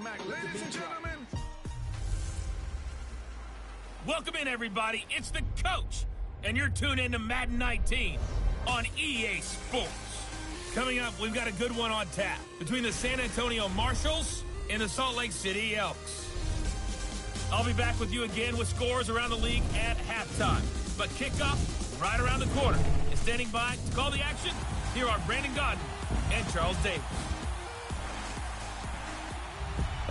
back. Ladies and gentlemen. Welcome in, everybody. It's the coach, and you're tuned in to Madden 19 on EA Sports. Coming up, we've got a good one on tap between the San Antonio Marshals and the Salt Lake City Elks. I'll be back with you again with scores around the league at halftime. But kickoff right around the corner. And standing by to call the action, here are Brandon Godden and Charles Davis.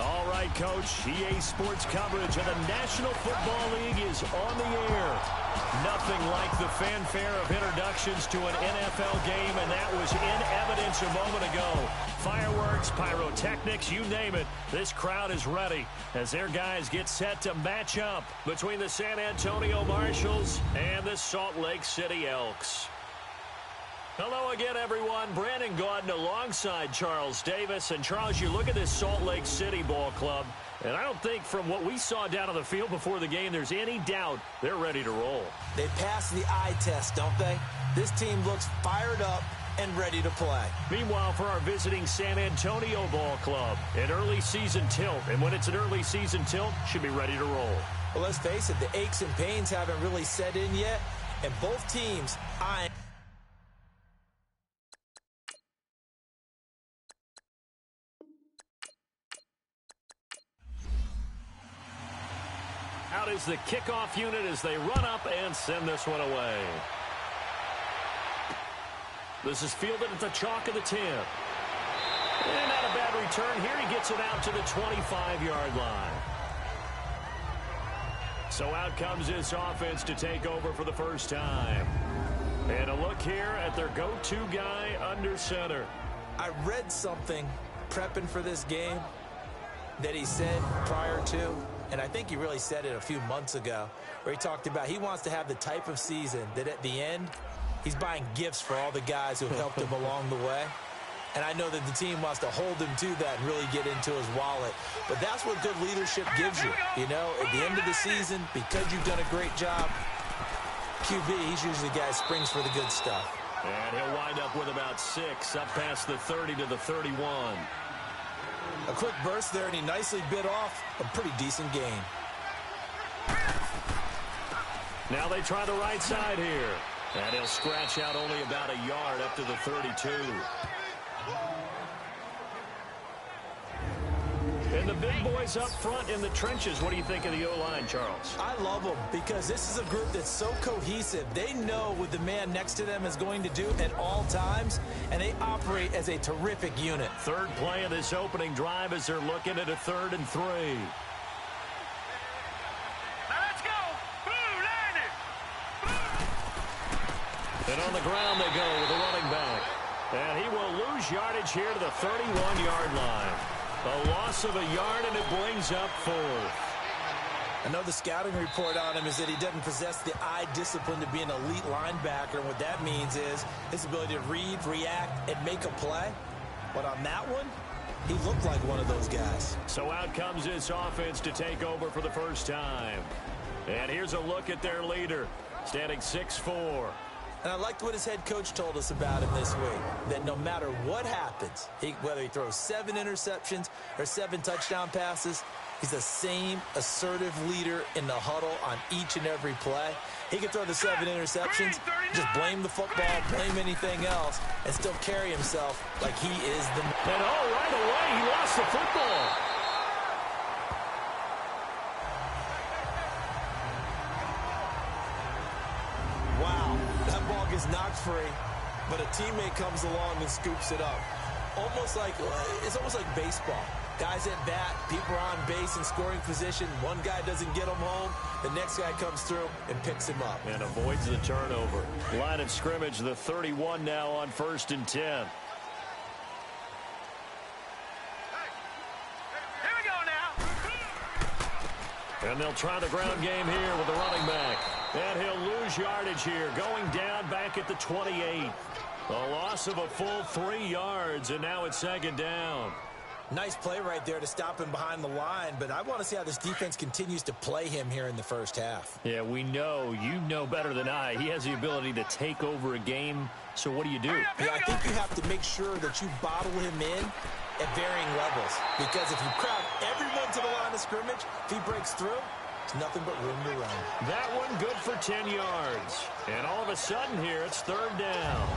All right, Coach. EA Sports coverage of the National Football League is on the air. Nothing like the fanfare of introductions to an NFL game, and that was in evidence a moment ago. Fireworks, pyrotechnics, you name it. This crowd is ready as their guys get set to match up between the San Antonio Marshals and the Salt Lake City Elks. Hello again, everyone. Brandon Godden alongside Charles Davis. And, Charles, you look at this Salt Lake City ball club, and I don't think from what we saw down on the field before the game there's any doubt they're ready to roll. They passed the eye test, don't they? This team looks fired up and ready to play. Meanwhile, for our visiting San Antonio ball club, an early season tilt. And when it's an early season tilt, should be ready to roll. Well, let's face it, the aches and pains haven't really set in yet, and both teams eyeing. Out is the kickoff unit as they run up and send this one away. This is fielded at the chalk of the 10. And not a bad return here. He gets it out to the 25-yard line. So out comes this offense to take over for the first time. And a look here at their go-to guy under center. I read something prepping for this game that he said prior to, and I think he really said it a few months ago, where he talked about he wants to have the type of season that at the end, he's buying gifts for all the guys who have helped him along the way. And I know that the team wants to hold him to that and really get into his wallet. But that's what good leadership gives you. You know, at the end of the season, because you've done a great job, QB, he's usually the guy who springs for the good stuff. And he'll wind up with about 6 up past the 30 to the 31. A quick burst there, and he nicely bit off a pretty decent gain. Now they try the right side here. And he'll scratch out only about a yard up to the 32. And the big boys up front in the trenches. What do you think of the O-line, Charles? I love them because this is a group that's so cohesive. They know what the man next to them is going to do at all times, and they operate as a terrific unit. Third play of this opening drive as they're looking at a 3rd and 3. And on the ground they go with the running back. And he will lose yardage here to the 31-yard line. A loss of a yard, and it brings up 4th. I know the scouting report on him is that he doesn't possess the eye discipline to be an elite linebacker. And what that means is his ability to read, react, and make a play. But on that one, he looked like one of those guys. So out comes this offense to take over for the first time. And here's a look at their leader, standing 6'4". And I liked what his head coach told us about him this week, that no matter what happens, whether he throws 7 interceptions or 7 touchdown passes, he's the same assertive leader in the huddle on each and every play. He can throw the 7 interceptions, just blame the football, blame anything else, and still carry himself like he is the man. And right away, he lost the football. Is knocked free, but a teammate comes along and scoops it up. It's almost like baseball. Guys at bat, people are on base in scoring position. One guy doesn't get him home. The next guy comes through and picks him up. And avoids the turnover. Line of scrimmage, the 31 now on 1st and 10. Here we go now. And they'll try the ground game here with the running back. And he'll lose yardage here, going down back at the 28. A loss of a full 3 yards, and now it's 2nd down. Nice play right there to stop him behind the line, but I want to see how this defense continues to play him here in the first half. Yeah, we know. You know better than I. He has the ability to take over a game, so what do you do? Yeah, I think you have to make sure that you bottle him in at varying levels, because if you crowd everyone to the line of scrimmage, if he breaks through, it's nothing but room to run. That one good for 10 yards. And all of a sudden here, it's third down.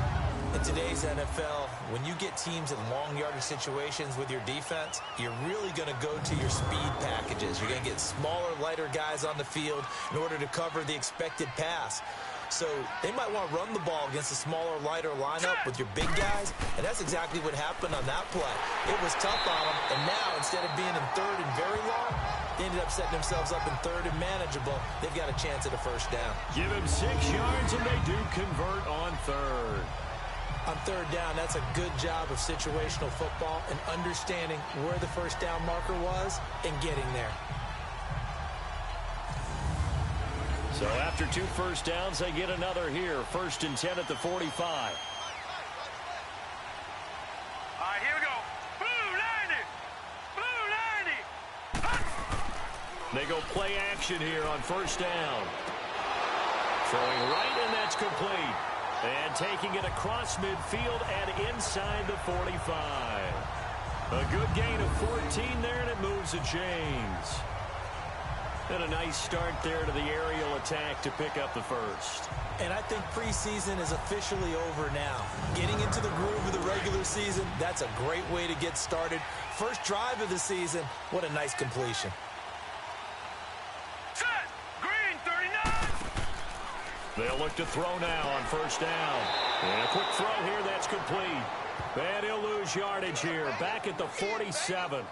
In today's NFL, when you get teams in long yardage situations with your defense, you're really going to go to your speed packages. You're going to get smaller, lighter guys on the field in order to cover the expected pass. So they might want to run the ball against a smaller, lighter lineup with your big guys, and that's exactly what happened on that play. It was tough on them, and now instead of being in third and very long, they ended up setting themselves up in third and manageable. They've got a chance at a first down. Give him 6 yards, and they do convert on third. On third down, that's a good job of situational football and understanding where the first down marker was and getting there. So after 2 first downs, they get another here. 1st and 10 at the 45. All right, here we go. Blue 90. Blue 90. They go play action here on first down. Throwing right, and that's complete. And taking it across midfield and inside the 45. A good gain of 14 there, and it moves the chains. And a nice start there to the aerial attack to pick up the first. And I think preseason is officially over now. Getting into the groove of the regular season, that's a great way to get started. First drive of the season, what a nice completion. Set. Green 39. They'll look to throw now on first down. And a quick throw here, that's complete. And he'll lose yardage here, back at the 47.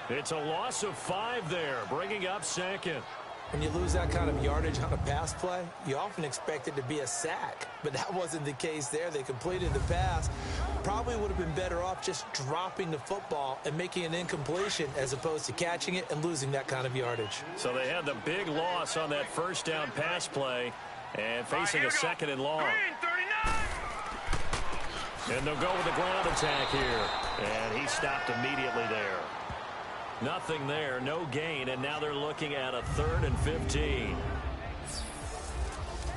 It's a loss of 5 there, bringing up second. When you lose that kind of yardage on a pass play, you often expect it to be a sack. But that wasn't the case there. They completed the pass. Probably would have been better off just dropping the football and making an incompletion as opposed to catching it and losing that kind of yardage. So they had the big loss on that first down pass play and facing a second and long. Green 39. And they'll go with the ground attack here. And he stopped immediately there. Nothing there, no gain, and now they're looking at a 3rd and 15.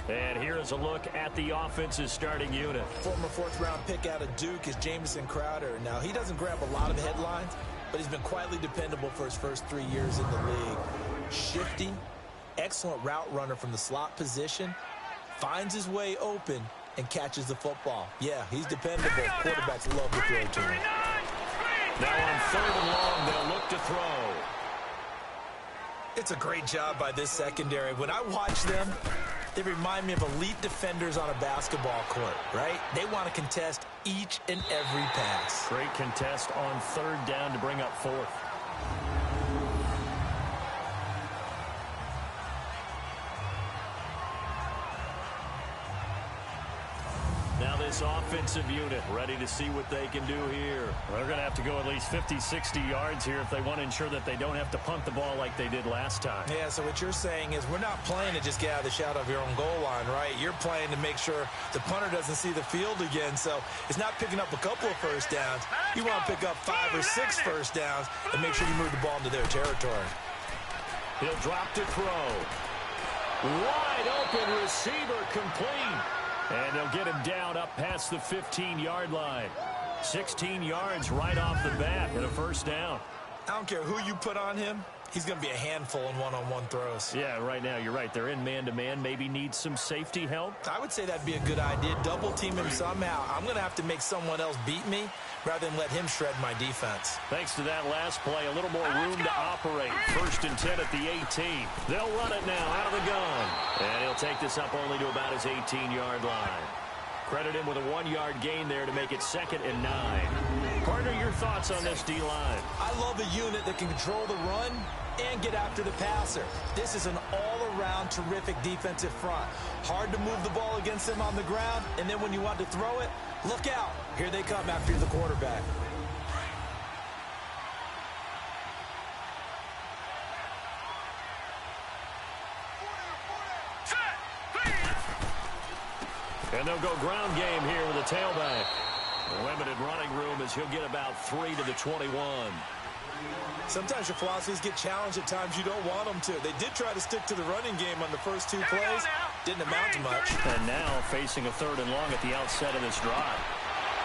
And here is a look at the offense's starting unit. Former 4th-round pick out of Duke is Jamison Crowder. Now, he doesn't grab a lot of headlines, but he's been quietly dependable for his first 3 years in the league. Shifty, excellent route runner from the slot position, finds his way open, and catches the football. Yeah, he's dependable. Quarterbacks love to throw to him. Now on 3rd and long, they'll look to throw. It's a great job by this secondary. When I watch them, they remind me of elite defenders on a basketball court, right? They want to contest each and every pass. Great contest on 3rd down to bring up 4th. Now this offensive unit ready to see what they can do here. They're going to have to go at least 50, 60 yards here if they want to ensure that they don't have to punt the ball like they did last time. Yeah, so what you're saying is we're not playing to just get out of the shadow of your own goal line, right? You're playing to make sure the punter doesn't see the field again. So it's not picking up a couple of first downs. You want to pick up 5 or 6 first downs and make sure you move the ball into their territory. He'll drop to throw. Wide open receiver, complete. And they'll get him down up past the 15-yard line. 16 yards right off the bat and a first down. I don't care who you put on him. He's going to be a handful in one-on-one throws. Yeah, right now, you're right. They're in man-to-man. Maybe needs some safety help. I would say that'd be a good idea. Double team him somehow. I'm going to have to make someone else beat me rather than let him shred my defense. Thanks to that last play, a little more room to operate. 1st and 10 at the 18. They'll run it now out of the gun. And he'll take this up only to about his 18-yard line. Credit him with a 1-yard gain there to make it 2nd and 9. Partner, your thoughts on this D-line? I love a unit that can control the run and get after the passer. This is an all-around terrific defensive front. Hard to move the ball against them on the ground, and then when you want to throw it, look out. Here they come after the quarterback. And they'll go ground game here with a tailback. Limited running room as he'll get about 3 to the 21. Sometimes your philosophies get challenged at times you don't want them to. They did try to stick to the running game on the first 2 plays. Didn't amount to much. And now facing a 3rd and long at the outset of this drive.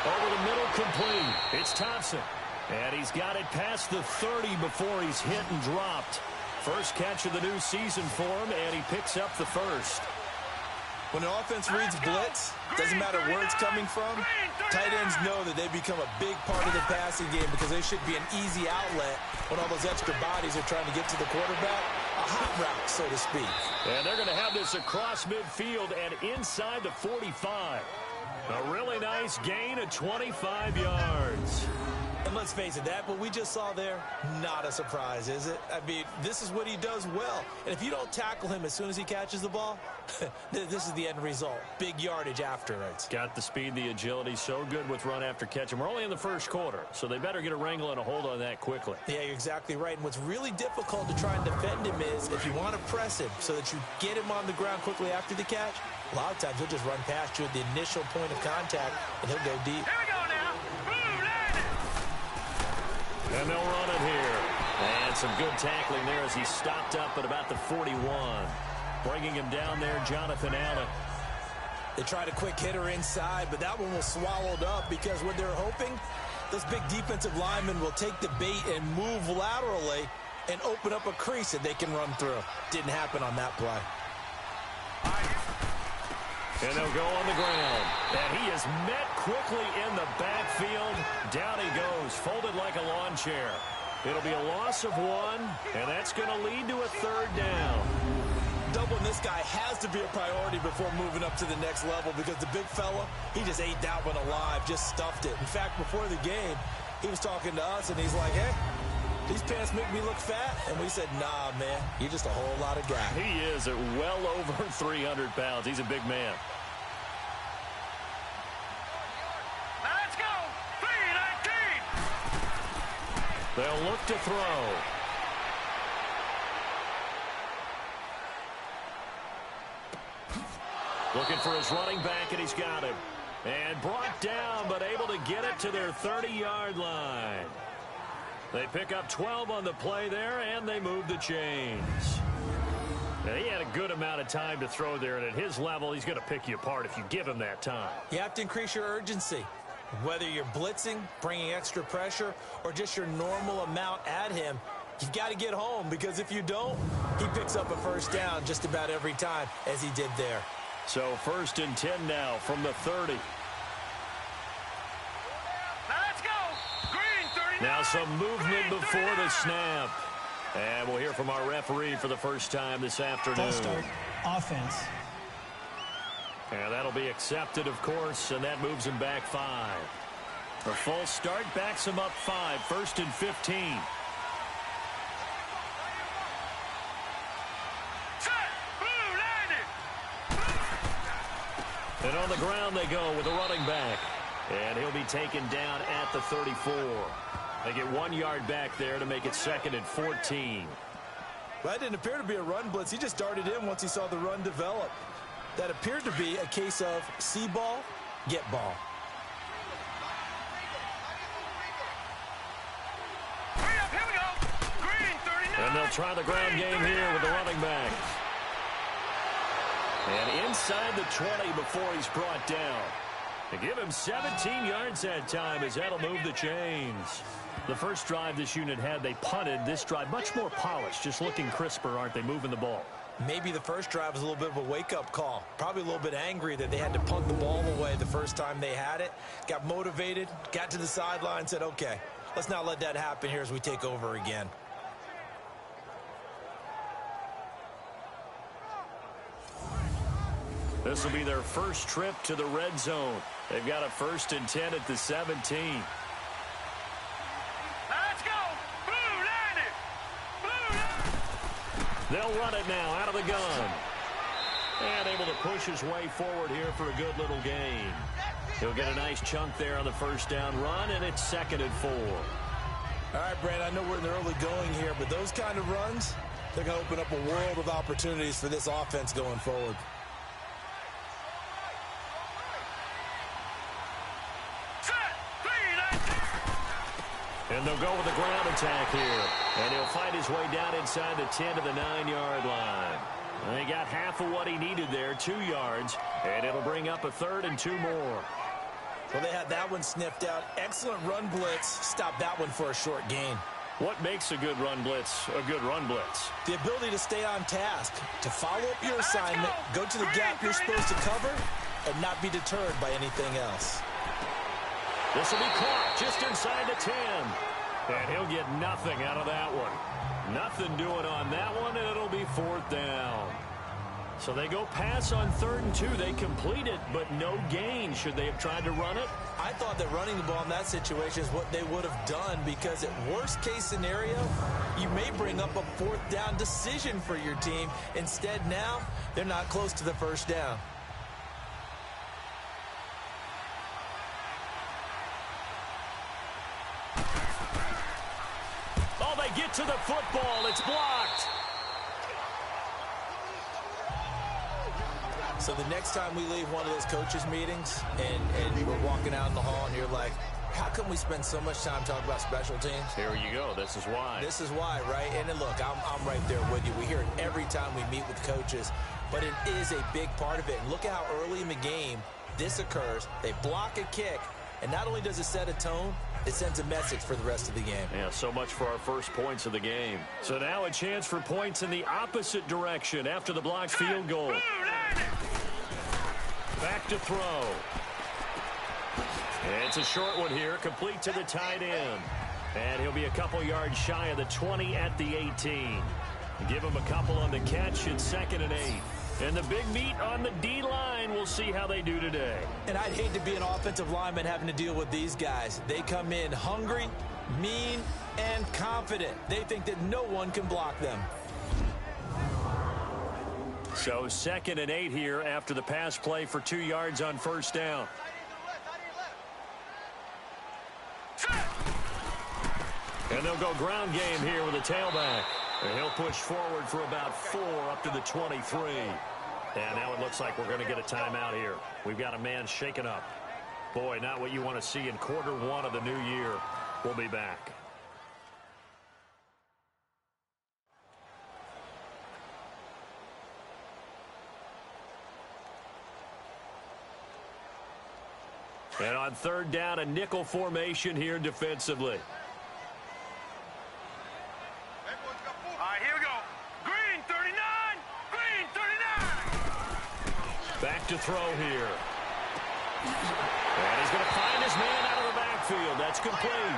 Over the middle, complete. It's Thompson. And he's got it past the 30 before he's hit and dropped. First catch of the new season for him, and he picks up the first. When an offense reads blitz, doesn't matter where it's coming from, tight ends know that they become a big part of the passing game because they should be an easy outlet when all those extra bodies are trying to get to the quarterback. A hot route, so to speak. And they're going to have this across midfield and inside the 45. A really nice gain of 25 yards. And let's face it, that what we just saw there, not a surprise, is it? I mean, this is what he does well. And if you don't tackle him as soon as he catches the ball, this is the end result. Big yardage after it. Got the speed, the agility, so good with run after catch. And we're only in the first quarter, so they better get a wrangle and a hold on that quickly. Yeah, you're exactly right. And what's really difficult to try and defend him is if you want to press him so that you get him on the ground quickly after the catch, a lot of times he'll just run past you at the initial point of contact, and he'll go deep. Here we go now. Boom, landed. And they'll run it here. And some good tackling there as he stopped up at about the 41. Bringing him down there, Jonathan Allen. They tried a quick hitter inside, but that one was swallowed up because what they're hoping, those big defensive linemen will take the bait and move laterally and open up a crease that they can run through. Didn't happen on that play. And they'll go on the ground. And he is met quickly in the backfield. Down he goes, folded like a lawn chair. It'll be a loss of 1, and that's going to lead to a 3rd down. Doubling this guy has to be a priority before moving up to the next level because the big fella, he just ate that one alive, just stuffed it. In fact, before the game, he was talking to us, and he's like, hey, these pants make me look fat. And we said, nah, man, you're just a whole lot of guy. He is at well over 300 pounds. He's a big man. Let's go. 3-19. They'll look to throw. Looking for his running back, and he's got him. And brought down, but able to get it to their 30-yard line. They pick up 12 on the play there, and they move the chains. Now, he had a good amount of time to throw there, and at his level, he's going to pick you apart if you give him that time. You have to increase your urgency. Whether you're blitzing, bringing extra pressure, or just your normal amount at him, you've got to get home, because if you don't, he picks up a first down just about every time, as he did there. So 1st and 10 now from the 30. Let's go. Green 39. Now some movement before the snap. And we'll hear from our referee for the first time this afternoon. False start, offense. And that'll be accepted, of course, and that moves him back 5. A false start backs him up 5, 1st and 15. Set. Boom, landed. And on the ground they go with a running back. And he'll be taken down at the 34. They get 1 yard back there to make it 2nd and 14. Well, that didn't appear to be a run blitz. He just darted in once he saw the run develop. That appeared to be a case of see ball, get ball. Hurry up, here we go. Green 39. And they'll try the ground game here with the running back. And inside the 20 before he's brought down. They give him 17 yards that time as that'll move the chains. The first drive this unit had, they punted. This drive, much more polished, just looking crisper, aren't they, moving the ball? Maybe the first drive was a little bit of a wake-up call. Probably a little bit angry that they had to punt the ball away the first time they had it. Got motivated, got to the sideline, said, okay, let's not let that happen here as we take over again. This will be their first trip to the red zone. They've got a 1st and 10 at the 17. Let's go. Boom, landed. Boom. They'll run it now out of the gun. And able to push his way forward here for a good little gain. He'll get a nice chunk there on the first down run, and it's 2nd and 4. All right, Brad, I know we're in the early going here, but those kind of runs, they're going to open up a world of opportunities for this offense going forward. And And they'll go with the ground attack here. And he'll fight his way down inside the 10 to the 9-yard line. And he got half of what he needed there, 2 yards. And it'll bring up a 3rd and 2 more. Well, they had that one sniffed out. Excellent run blitz. Stop that one for a short gain. What makes a good run blitz a good run blitz? The ability to stay on task, to follow up your assignment, go to the gap you're supposed to cover, and not be deterred by anything else. This will be caught just inside the 10. And he'll get nothing out of that one. Nothing doing on that one, and it'll be 4th down. So they go pass on 3rd and 2. They complete it, but no gain. Should they have tried to run it? I thought that running the ball in that situation is what they would have done, because at worst case scenario, you may bring up a 4th down decision for your team. Instead, now, they're not close to the 1st down. Oh, they get to the football. It's blocked. So the next time we leave one of those coaches' meetings and we're walking out in the hall and you're like, how come we spend so much time talking about special teams? Here you go. This is why. This is why, right? And then look, I'm right there with you. We hear it every time we meet with coaches, but it is a big part of it. And look at how early in the game this occurs. They block a kick, and not only does it set a tone, it sends a message for the rest of the game. Yeah, so much for our first points of the game. So now a chance for points in the opposite direction after the blocked field goal. Back to throw. It's a short one here, complete to the tight end. And he'll be a couple yards shy of the 20 at the 18. Give him a couple on the catch. It's 2nd and 8. And the big meat on the D-line. We'll see how they do today. And I'd hate to be an offensive lineman having to deal with these guys. They come in hungry, mean, and confident. They think that no one can block them. So 2nd and 8 here after the pass play for 2 yards on 1st down. And they'll go ground game here with a tailback. And he'll push forward for about 4 up to the 23. And now it looks like we're going to get a timeout here. We've got a man shaken up. Boy, not what you want to see in quarter 1 of the new year. We'll be back. And on 3rd down, a nickel formation here defensively. All right, here we go. Green 39. Green 39. Back to throw here. And he's going to find his man out of the backfield. That's complete.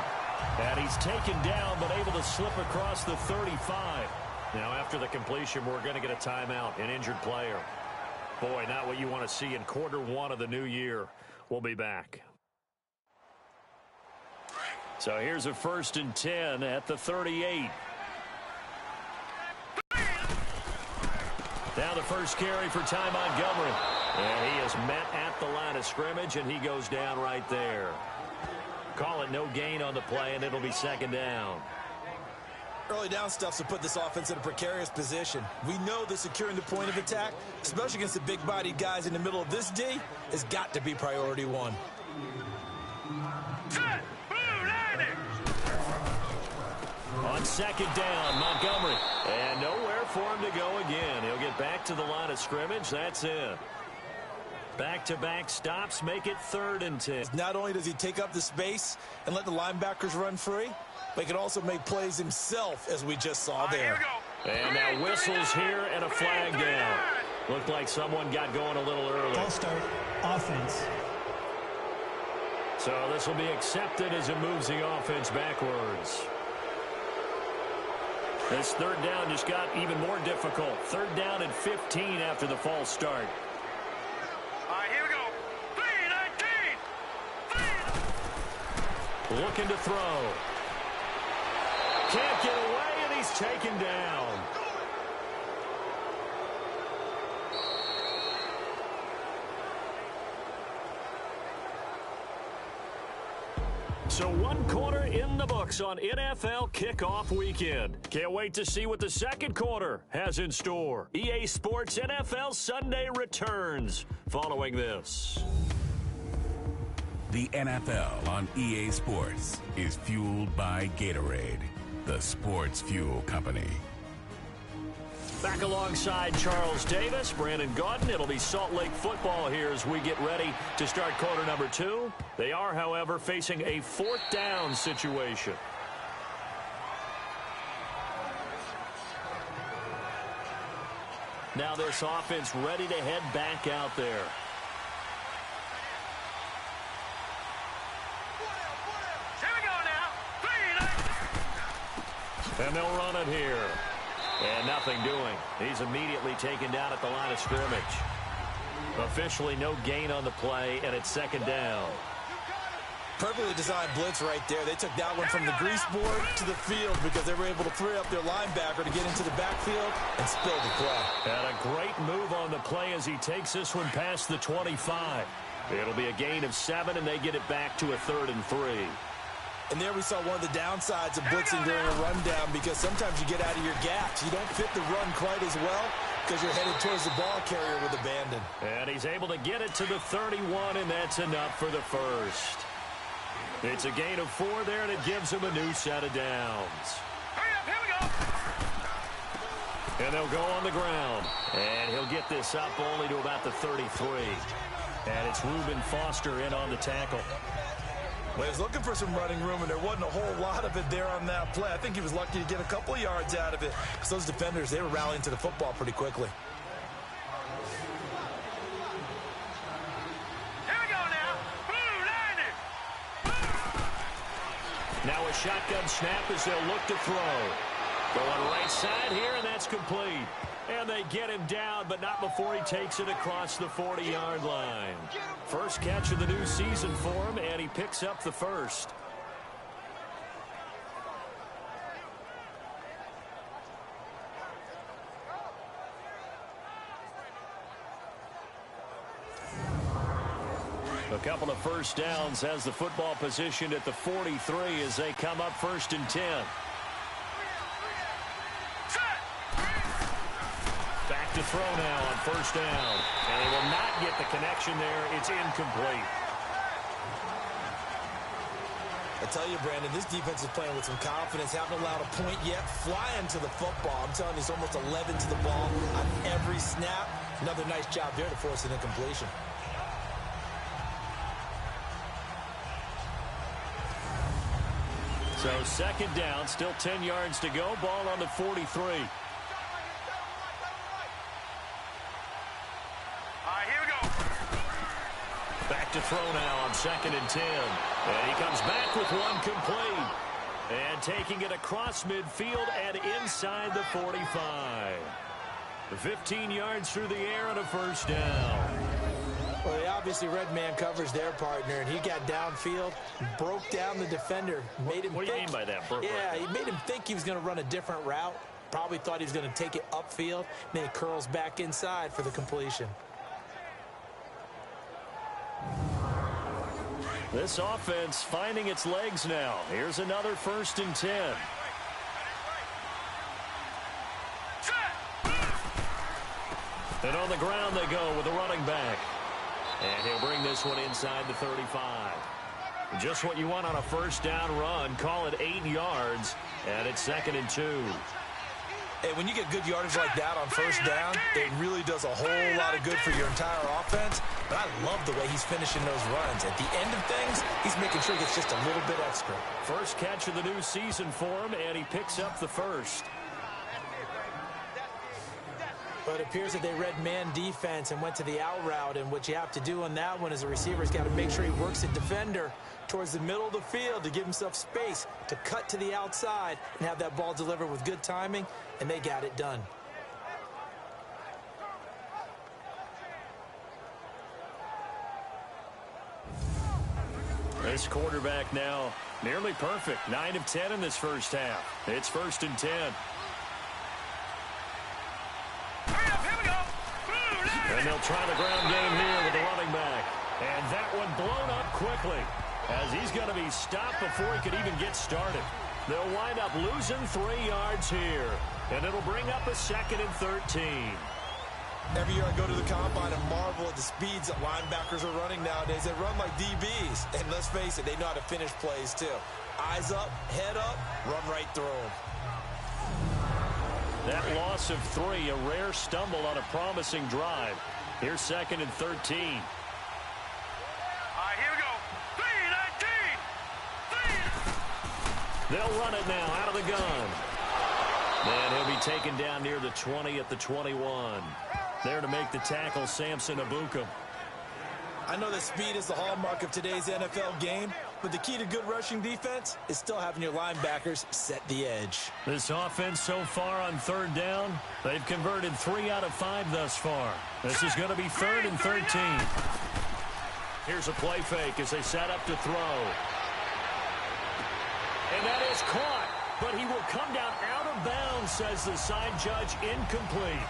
And he's taken down, but able to slip across the 35. Now, after the completion, we're going to get a timeout, an injured player. Boy, not what you want to see in quarter 1 of the new year. We'll be back. So here's a 1st and 10 at the 38. Now the first carry for Ty Montgomery. And he is met at the line of scrimmage, and he goes down right there. Call it no gain on the play, and it'll be 2nd down. Early down stuff to put this offense in a precarious position. We know that securing the point of attack, especially against the big-bodied guys in the middle of this D, has got to be priority 1. Set. Blue 90. On 2nd down, Montgomery. And nowhere for him to go again. He'll get back to the line of scrimmage. That's it. Back-to-back stops make it 3rd and 10. Not only does he take up the space and let the linebackers run free, but he can also make plays himself, as we just saw there. And now whistles here and a flag down. Looked like someone got going a little early. False start, offense. So this will be accepted as it moves the offense backwards. This 3rd down just got even more difficult. 3rd down and 15 after the false start. All right, here we go. 3-19. Looking to throw. Can't get away, and he's taken down. So 1 quarter in the books on NFL kickoff weekend. Can't wait to see what the 2nd quarter has in store. EA Sports NFL Sunday returns following this. The NFL on EA Sports is fueled by Gatorade, the sports fuel company. Back alongside Charles Davis, Brandon Gaudin. It'll be Salt Lake football here as we get ready to start quarter number 2. They are, however, facing a 4th down situation. Now this offense ready to head back out there. And they'll run it here. And nothing doing. He's immediately taken down at the line of scrimmage. Officially no gain on the play, and it's 2nd down. Perfectly designed blitz right there. They took that one from the grease board to the field because they were able to free up their linebacker to get into the backfield and spill the play. And a great move on the play as he takes this one past the 25. It'll be a gain of 7, and they get it back to a 3rd and 3. And there we saw one of the downsides of blitzing during a rundown because sometimes you get out of your gaps. You don't fit the run quite as well because you're headed towards the ball carrier with abandon. And he's able to get it to the 31, and that's enough for the first. It's a gain of 4 there, and it gives him a new set of downs. Hurry up, here we go. And they'll go on the ground. And he'll get this up only to about the 33. And it's Reuben Foster in on the tackle. Well, he was looking for some running room, and there wasn't a whole lot of it there on that play. I think he was lucky to get a couple of yards out of it because those defenders, they were rallying to the football pretty quickly. Here we go now. Now a shotgun snap as they'll look to throw. Going right side here, and that's complete. And they get him down, but not before he takes it across the 40-yard line. First catch of the new season for him, and he picks up the first. A couple of first downs has the football positioned at the 43 as they come up 1st and 10. Back to throw now on 1st down. And they will not get the connection there. It's incomplete. I tell you, Brandon, this defense is playing with some confidence. Haven't allowed a point yet. Flying to the football. I'm telling you, it's almost 11 to the ball on every snap. Another nice job there to force an incompletion. So 2nd down, still 10 yards to go. Ball on the 43. Back to throw now on 2nd and 10. And he comes back with one complete. And taking it across midfield and inside the 45. 15 yards through the air and a 1st down. Well, they obviously read man coverage their partner, and he got downfield, broke down the defender, made him What do you mean by that, Burke? Yeah, he made him think he was going to run a different route. Probably thought he was going to take it upfield. Then he curls back inside for the completion. This offense finding its legs now. Here's another 1st and 10. And on the ground they go with the running back. And he'll bring this one inside the 35. Just what you want on a 1st down run. Call it 8 yards. And it's 2nd and 2. Hey, when you get good yardage like that on 1st down, it really does a whole lot of good for your entire offense. But I love the way he's finishing those runs. At the end of things, he's making sure he gets just a little bit extra. First catch of the new season for him, and he picks up the first. But it appears that they read man defense and went to the out route. And what you have to do on that one is the receiver's got to make sure he works the defender towards the middle of the field to give himself space to cut to the outside and have that ball delivered with good timing, and they got it done. This quarterback now nearly perfect. 9 of 10 in this first half. It's 1st and 10. And they'll try the ground game here with the running back. And that one blown up quickly as he's going to be stopped before he could even get started. They'll wind up losing 3 yards here. And it'll bring up a 2nd and 13. Every year I go to the combine and marvel at the speeds that linebackers are running nowadays. They run like DBs. And let's face it, they know how to finish plays too. Eyes up, head up, run right through them. That loss of 3, a rare stumble on a promising drive. Here's 2nd and 13. All right, here we go. 3-19. They'll run it now out of the gun. And he'll be taken down near the 20 at the 21. There to make the tackle, Samson Abuka. I know that speed is the hallmark of today's NFL game, but the key to good rushing defense is still having your linebackers set the edge. This offense so far on 3rd down, they've converted 3 out of 5 thus far. This is going to be 3rd and 13. Here's a play fake as they set up to throw. And that is caught, but he will come down out of bounds, says the side judge, incomplete.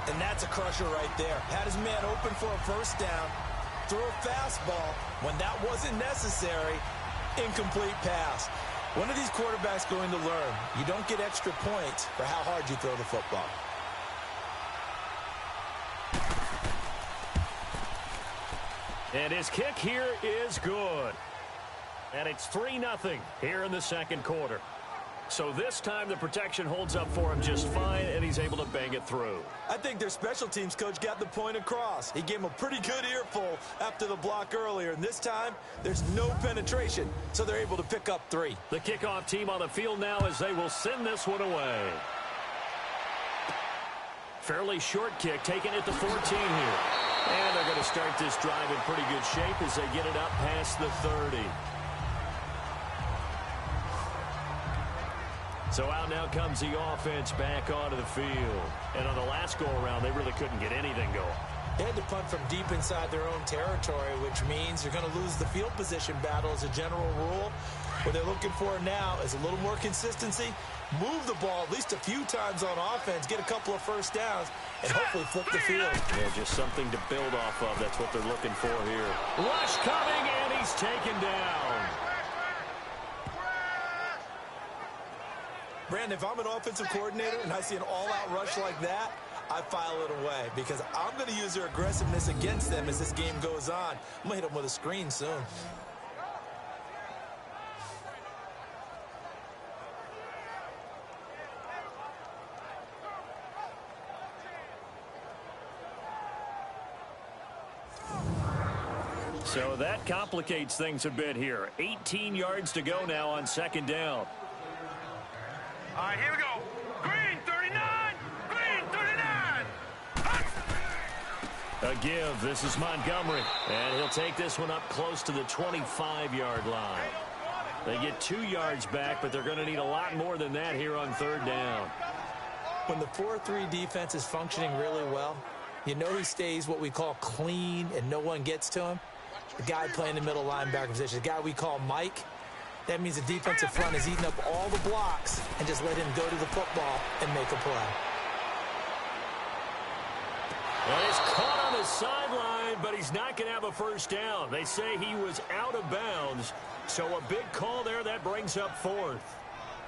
And that's a crusher right there. Had his man open for a first down, threw a fastball when that wasn't necessary, incomplete pass. One of these quarterbacks going to learn, you don't get extra points for how hard you throw the football. And his kick here is good. And it's 3-0 here in the 2nd quarter. So this time the protection holds up for him just fine, and he's able to bang it through. I think their special teams coach got the point across. He gave him a pretty good earful after the block earlier, and this time there's no penetration, so they're able to pick up 3. The kickoff team on the field now as they will send this one away. Fairly short kick, taking it to 14 here. And they're going to start this drive in pretty good shape as they get it up past the 30. So out now comes the offense back onto the field. And on the last go-around, they really couldn't get anything going. They had to punt from deep inside their own territory, which means you're going to lose the field position battle as a general rule. What they're looking for now is a little more consistency, move the ball at least a few times on offense, get a couple of first downs, and hopefully flip the field. Yeah, just something to build off of. That's what they're looking for here. Rush coming, and he's taken down. Brandon, if I'm an offensive coordinator and I see an all-out rush like that, I file it away because I'm going to use their aggressiveness against them as this game goes on. I'm going to hit them with a screen soon. So that complicates things a bit here. 18 yards to go now on 2nd down. All right, here we go. Green, 39. Green, 39. A give. This is Montgomery. And he'll take this one up close to the 25-yard line. They get 2 yards back, but they're going to need a lot more than that here on 3rd down. When the 4-3 defense is functioning really well, you know he stays what we call clean and no one gets to him. The guy playing the middle linebacker position, the guy we call Mike. That means the defensive front is eating up all the blocks and just let him go to the football and make a play. Well, he's caught on the sideline, but he's not going to have a first down. They say he was out of bounds, so a big call there. That brings up 4th.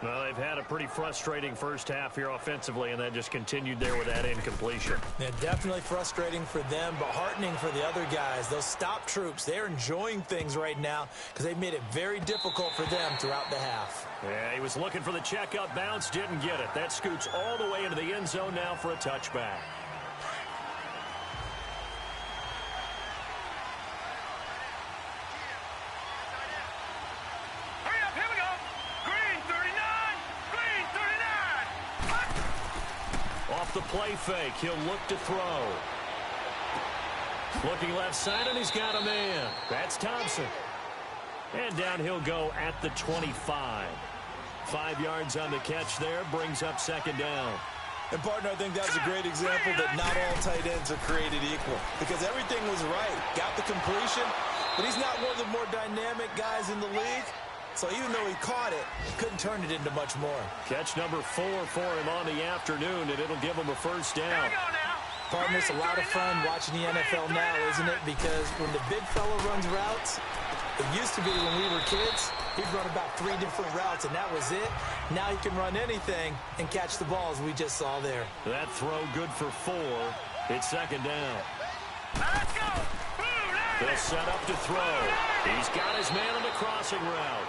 Well, they've had a pretty frustrating first half here offensively, and then just continued there with that incompletion. Yeah, definitely frustrating for them, but heartening for the other guys. Those stop troops, they're enjoying things right now because they've made it very difficult for them throughout the half. Yeah, he was looking for the checkup bounce, didn't get it. That scoots all the way into the end zone now for a touchback. The play fake. He'll look to throw. Looking left side, and he's got a man. That's Thompson. And down he'll go at the 25. 5 yards on the catch there. Brings up 2nd down. And, partner, I think that was a great example that not all tight ends are created equal. Because everything was right. Got the completion, but he's not one of the more dynamic guys in the league. So even though he caught it, he couldn't turn it into much more. Catch number 4 for him on the afternoon, and it'll give him a first down. Partner, it's a lot of fun watching the NFL now, isn't it? Because when the big fella runs routes, it used to be when we were kids, he'd run about 3 different routes, and that was it. Now he can run anything and catch the balls we just saw there. That throw good for 4. It's second down. Let's go. They'll set up to throw. He's got his man on the crossing route.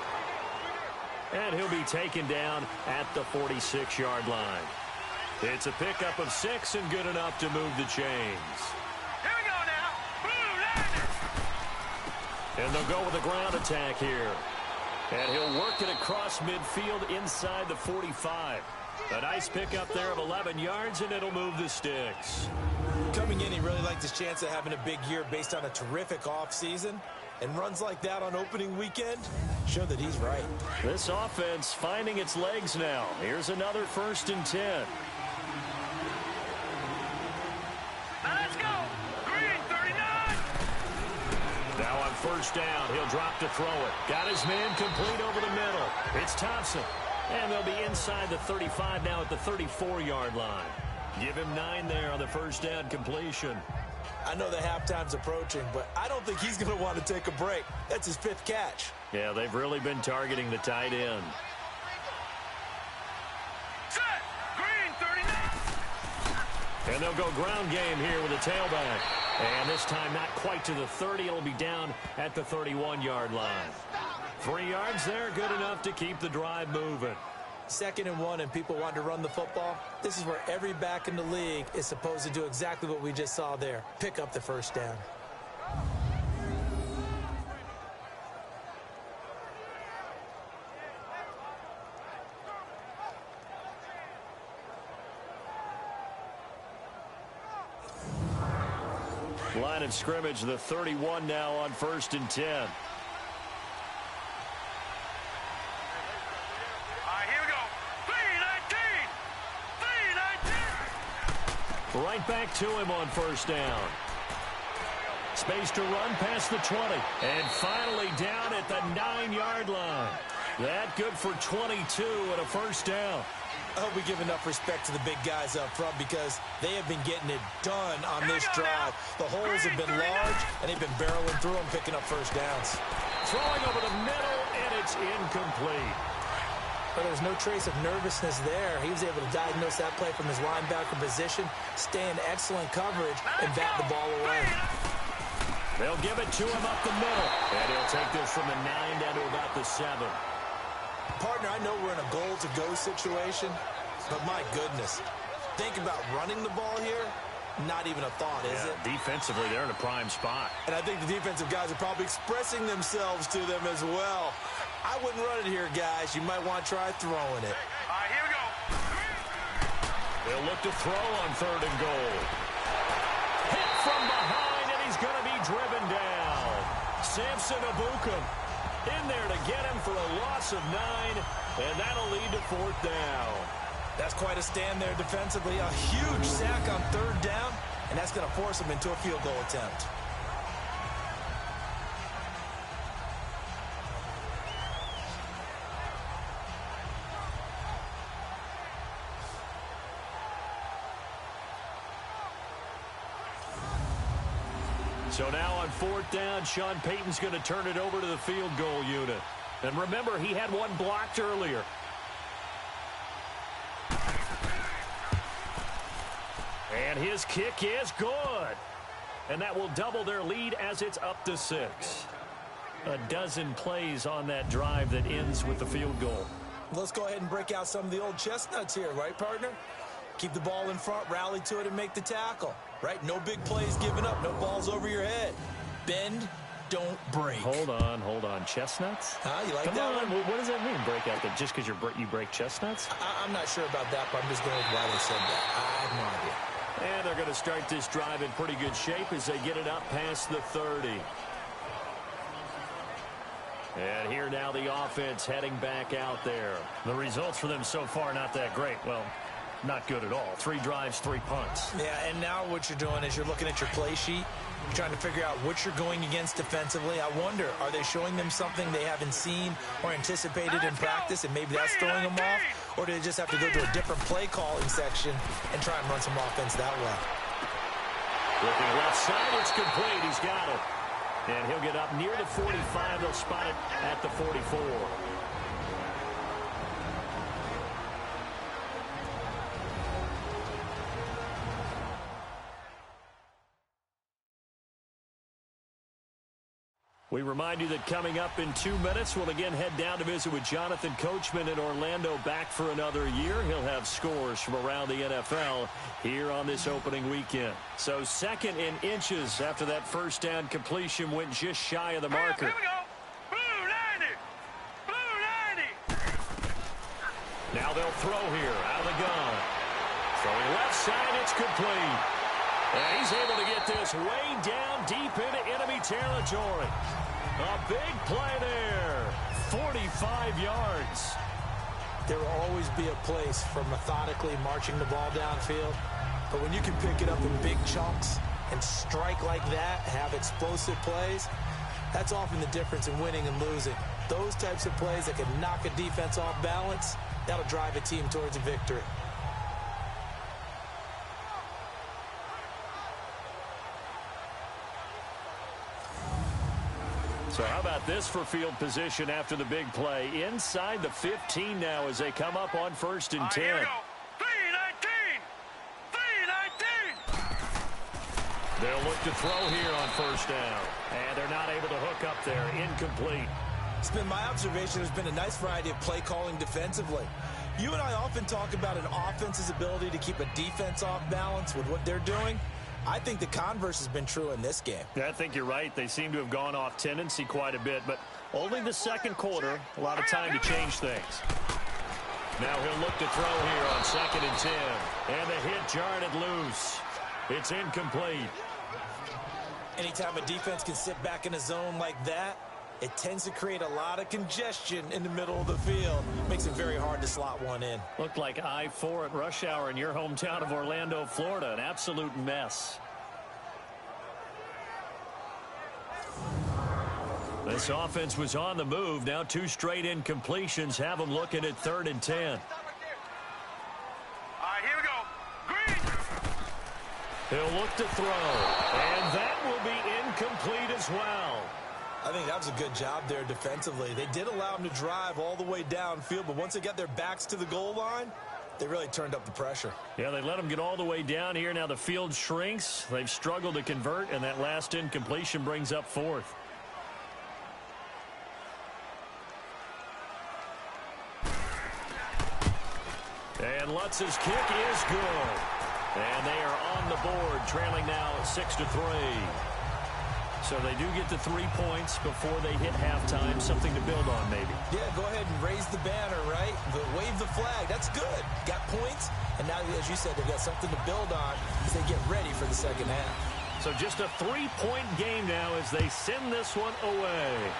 And he'll be taken down at the 46-yard line. It's a pickup of 6 and good enough to move the chains. Here we go now. And they'll go with a ground attack here. And he'll work it across midfield inside the 45. A nice pickup there of 11 yards, and it'll move the sticks. Coming in, he really liked his chance of having a big year based on a terrific offseason. And runs like that on opening weekend show that he's right. This offense finding its legs now. Here's another 1st and 10. Let's go. Green 39. Now on 1st down, he'll drop to throw it. Got his man complete over the middle. It's Thompson. And they'll be inside the 35 now at the 34-yard line. Give him 9 there on the 1st down completion. I know the halftime's approaching, but I don't think he's going to want to take a break. That's his 5th catch. Yeah, they've really been targeting the tight end. Set. Green 39. And they'll go ground game here with a tailback. And this time not quite to the 30. It'll be down at the 31-yard line. 3 yards there, good enough to keep the drive moving. 2nd and 1 and people want to run the football. This is where every back in the league is supposed to do exactly what we just saw there. Pick up the 1st down. Line of scrimmage, the 31 now on 1st and 10. Right back to him on 1st down. Space to run past the 20. And finally down at the 9-yard line. That good for 22 and a 1st down. I hope we give enough respect to the big guys up front because they have been getting it done on this drive. The holes have been large, and they've been barreling through them, picking up 1st downs. Throwing over the middle, and it's incomplete. But there's no trace of nervousness there. He was able to diagnose that play from his linebacker position, stay in excellent coverage, and bat the ball away. They'll give it to him up the middle. And he'll take this from the 9 down to about the 7. Partner, I know we're in a goal-to-go situation, but my goodness. Think about running the ball here. Not even a thought, is it? Defensively, they're in a prime spot. And I think the defensive guys are probably expressing themselves to them as well. I wouldn't run it here, guys. You might want to try throwing it. All right, here we go. They'll look to throw on 3rd and goal. Hit from behind, and he's going to be driven down. Samson Abukum in there to get him for a loss of 9, and that'll lead to 4th down. That's quite a stand there defensively. A huge sack on 3rd down, and that's going to force him into a field goal attempt. So now on 4th down, Sean Payton's going to turn it over to the field goal unit. And remember, he had one blocked earlier. And his kick is good. And that will double their lead as it's up to 6. A dozen plays on that drive that ends with the field goal. Let's go ahead and break out some of the old chestnuts here, right, partner? Keep the ball in front, rally to it, and make the tackle. Right? No big plays given up. No balls over your head. Bend, don't break. Hold on. Chestnuts? Huh? You like Come that on. one? What does that mean, break out? That just because you break chestnuts? I'm not sure about that, but I'm just going with why they said that. I have no idea. And they're going to start this drive in pretty good shape as they get it up past the 30. And here now the offense heading back out there. The results for them so far not that great. Well, not good at all. 3 drives, 3 punts. Yeah, and now what you're doing is you're looking at your play sheet. You're trying to figure out what you're going against defensively. I wonder, are they showing them something they haven't seen or anticipated in practice, and maybe that's throwing them off? Or do they just have to go to a different play calling section and try and run some offense that way? Looking left side, it's complete. He's got it. And he'll get up near the 45. They'll spot it at the 44. We remind you that coming up in 2 minutes, we'll again head down to visit with Jonathan Coachman in Orlando, back for another year. He'll have scores from around the NFL here on this opening weekend. So second in inches after that first down completion went just shy of the marker. Here we go. Blue 90. Blue 90. Now they'll throw here out of the gun. Throwing left side, it's complete. And he's able to get this way down deep into enemy territory. A big play there. 45 yards. There will always be a place for methodically marching the ball downfield. But when you can pick it up in big chunks and strike like that, have explosive plays, that's often the difference in winning and losing. Those types of plays that can knock a defense off balance, that'll drive a team towards a victory. So how about this for field position after the big play? Inside the 15 now as they come up on 1st and 10. Here we go. 319. 319. They'll look to throw here on 1st down. And they're not able to hook up there. Incomplete. It's been my observation there's been a nice variety of play calling defensively. You and I often talk about an offense's ability to keep a defense off balance with what they're doing. I think the converse has been true in this game. Yeah, I think you're right. They seem to have gone off tendency quite a bit, but only the second quarter, a lot of time to change things. Now he'll look to throw here on 2nd and 10. And the hit jarred it loose. It's incomplete. Anytime a defense can sit back in a zone like that, it tends to create a lot of congestion in the middle of the field. Makes it very hard to slot one in. Looked like I-4 at rush hour in your hometown of Orlando, Florida. An absolute mess. This offense was on the move. Now 2 straight incompletions have them looking at 3rd and 10. All right, here we go. Green. He'll look to throw. And that will be incomplete as well. I think that was a good job there defensively. They did allow them to drive all the way downfield, but once they got their backs to the goal line, they really turned up the pressure. Yeah, they let them get all the way down here. Now the field shrinks. They've struggled to convert, and that last incompletion brings up 4th. And Lutz's kick is good. And they are on the board, trailing now 6-3. So they do get the 3 points before they hit halftime. Something to build on, maybe. Yeah, go ahead and raise the banner, right? But wave the flag. That's good. Got points, and now, as you said, they've got something to build on as they get ready for the second half. So just a 3-point game now as they send this one away.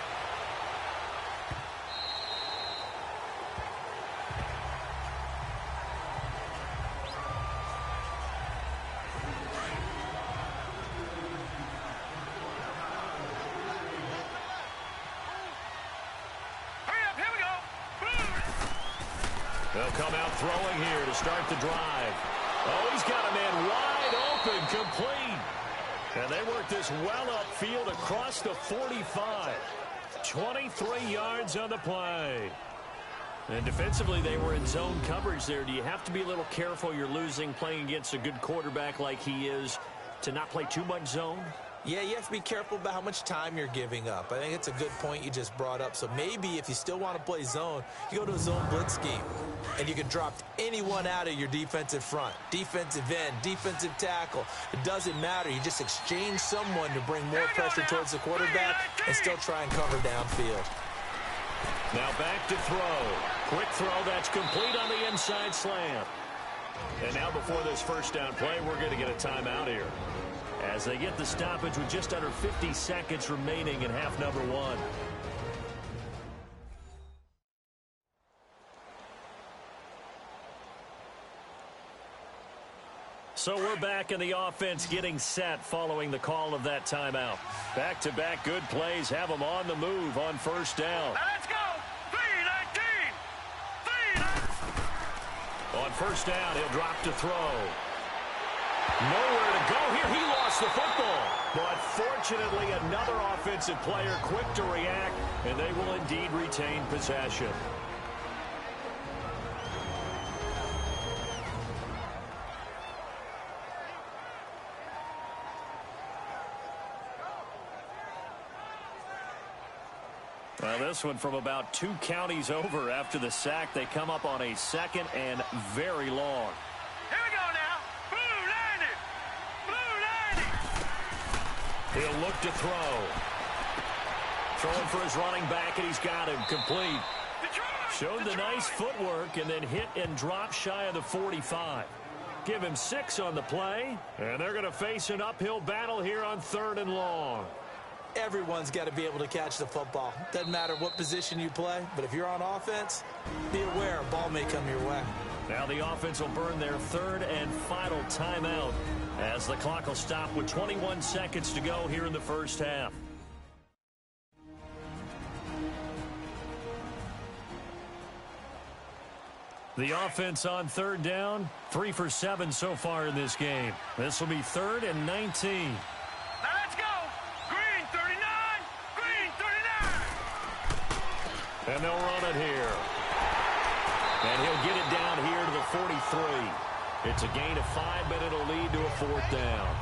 They'll come out throwing here to start the drive. Oh, he's got a man wide open, complete. And they work this well upfield across the 45. 23 yards on the play. And defensively, they were in zone coverage there. Do you have to be a little careful you're losing playing against a good quarterback like he is to not play too much zone? Yeah, you have to be careful about how much time you're giving up. I think it's a good point you just brought up. So maybe if you still want to play zone, you go to a zone blitz scheme. And you can drop anyone out of your defensive front. Defensive end, defensive tackle. It doesn't matter. You just exchange someone to bring more pressure towards the quarterback and still try and cover downfield. Now back to throw. Quick throw that's complete on the inside slant. And now before this first down play, we're going to get a timeout here, as they get the stoppage with just under 50 seconds remaining in half number 1. So we're back in the offense getting set following the call of that timeout. Back-to-back good plays have them on the move on first down. Now let's go. 319. 319. On first down, he'll drop to throw. Nowhere to go here. He lost the football. But fortunately, another offensive player quick to react, and they will indeed retain possession. Well, this one from about 2 counties over after the sack. They come up on a 2nd and very long. Here we go now. Blue landing. He'll look to throw. Throwing for his running back, and he's got him complete. Showed the nice footwork and then hit and drop shy of the 45. Give him 6 on the play, and they're going to face an uphill battle here on 3rd and long. Everyone's got to be able to catch the football. Doesn't matter what position you play, but if you're on offense, be aware a ball may come your way. Now the offense will burn their 3rd and final timeout as the clock will stop with 21 seconds to go here in the first half. The offense on 3rd down, 3 for 7 so far in this game. This will be 3rd and 19. Now let's go. Green 39. Green 39. And they'll run it here. And he'll get it down here to the 43. It's a gain of 5, but it'll lead to a 4th down.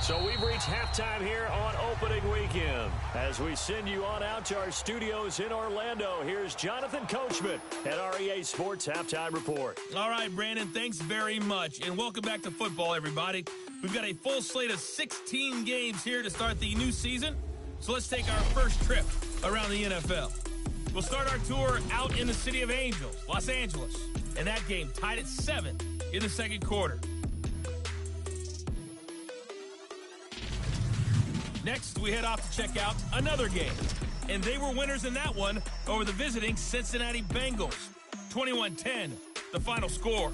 So we've reached halftime here on opening weekend. As we send you on out to our studios in Orlando, here's Jonathan Coachman at REA Sports Halftime Report. All right, Brandon, thanks very much. And welcome back to football, everybody. We've got a full slate of 16 games here to start the new season. So let's take our first trip around the NFL. We'll start our tour out in the city of Angels, Los Angeles. And that game tied at 7 in the second quarter. Next, we head off to check out another game. And they were winners in that one over the visiting Cincinnati Bengals. 21-10, the final score.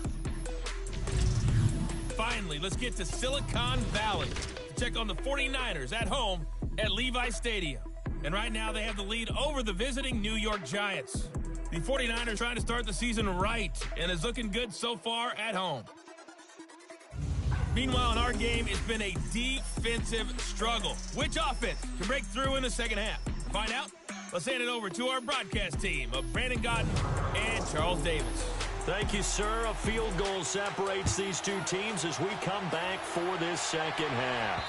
Finally, let's get to Silicon Valley to check on the 49ers at home at Levi Stadium. And right now, they have the lead over the visiting New York Giants. The 49ers trying to start the season right and is looking good so far at home. Meanwhile, in our game, it's been a defensive struggle. Which offense can break through in the second half? To find out, let's hand it over to our broadcast team of Brandon Godden and Charles Davis. Thank you, sir. A field goal separates these two teams as we come back for this second half.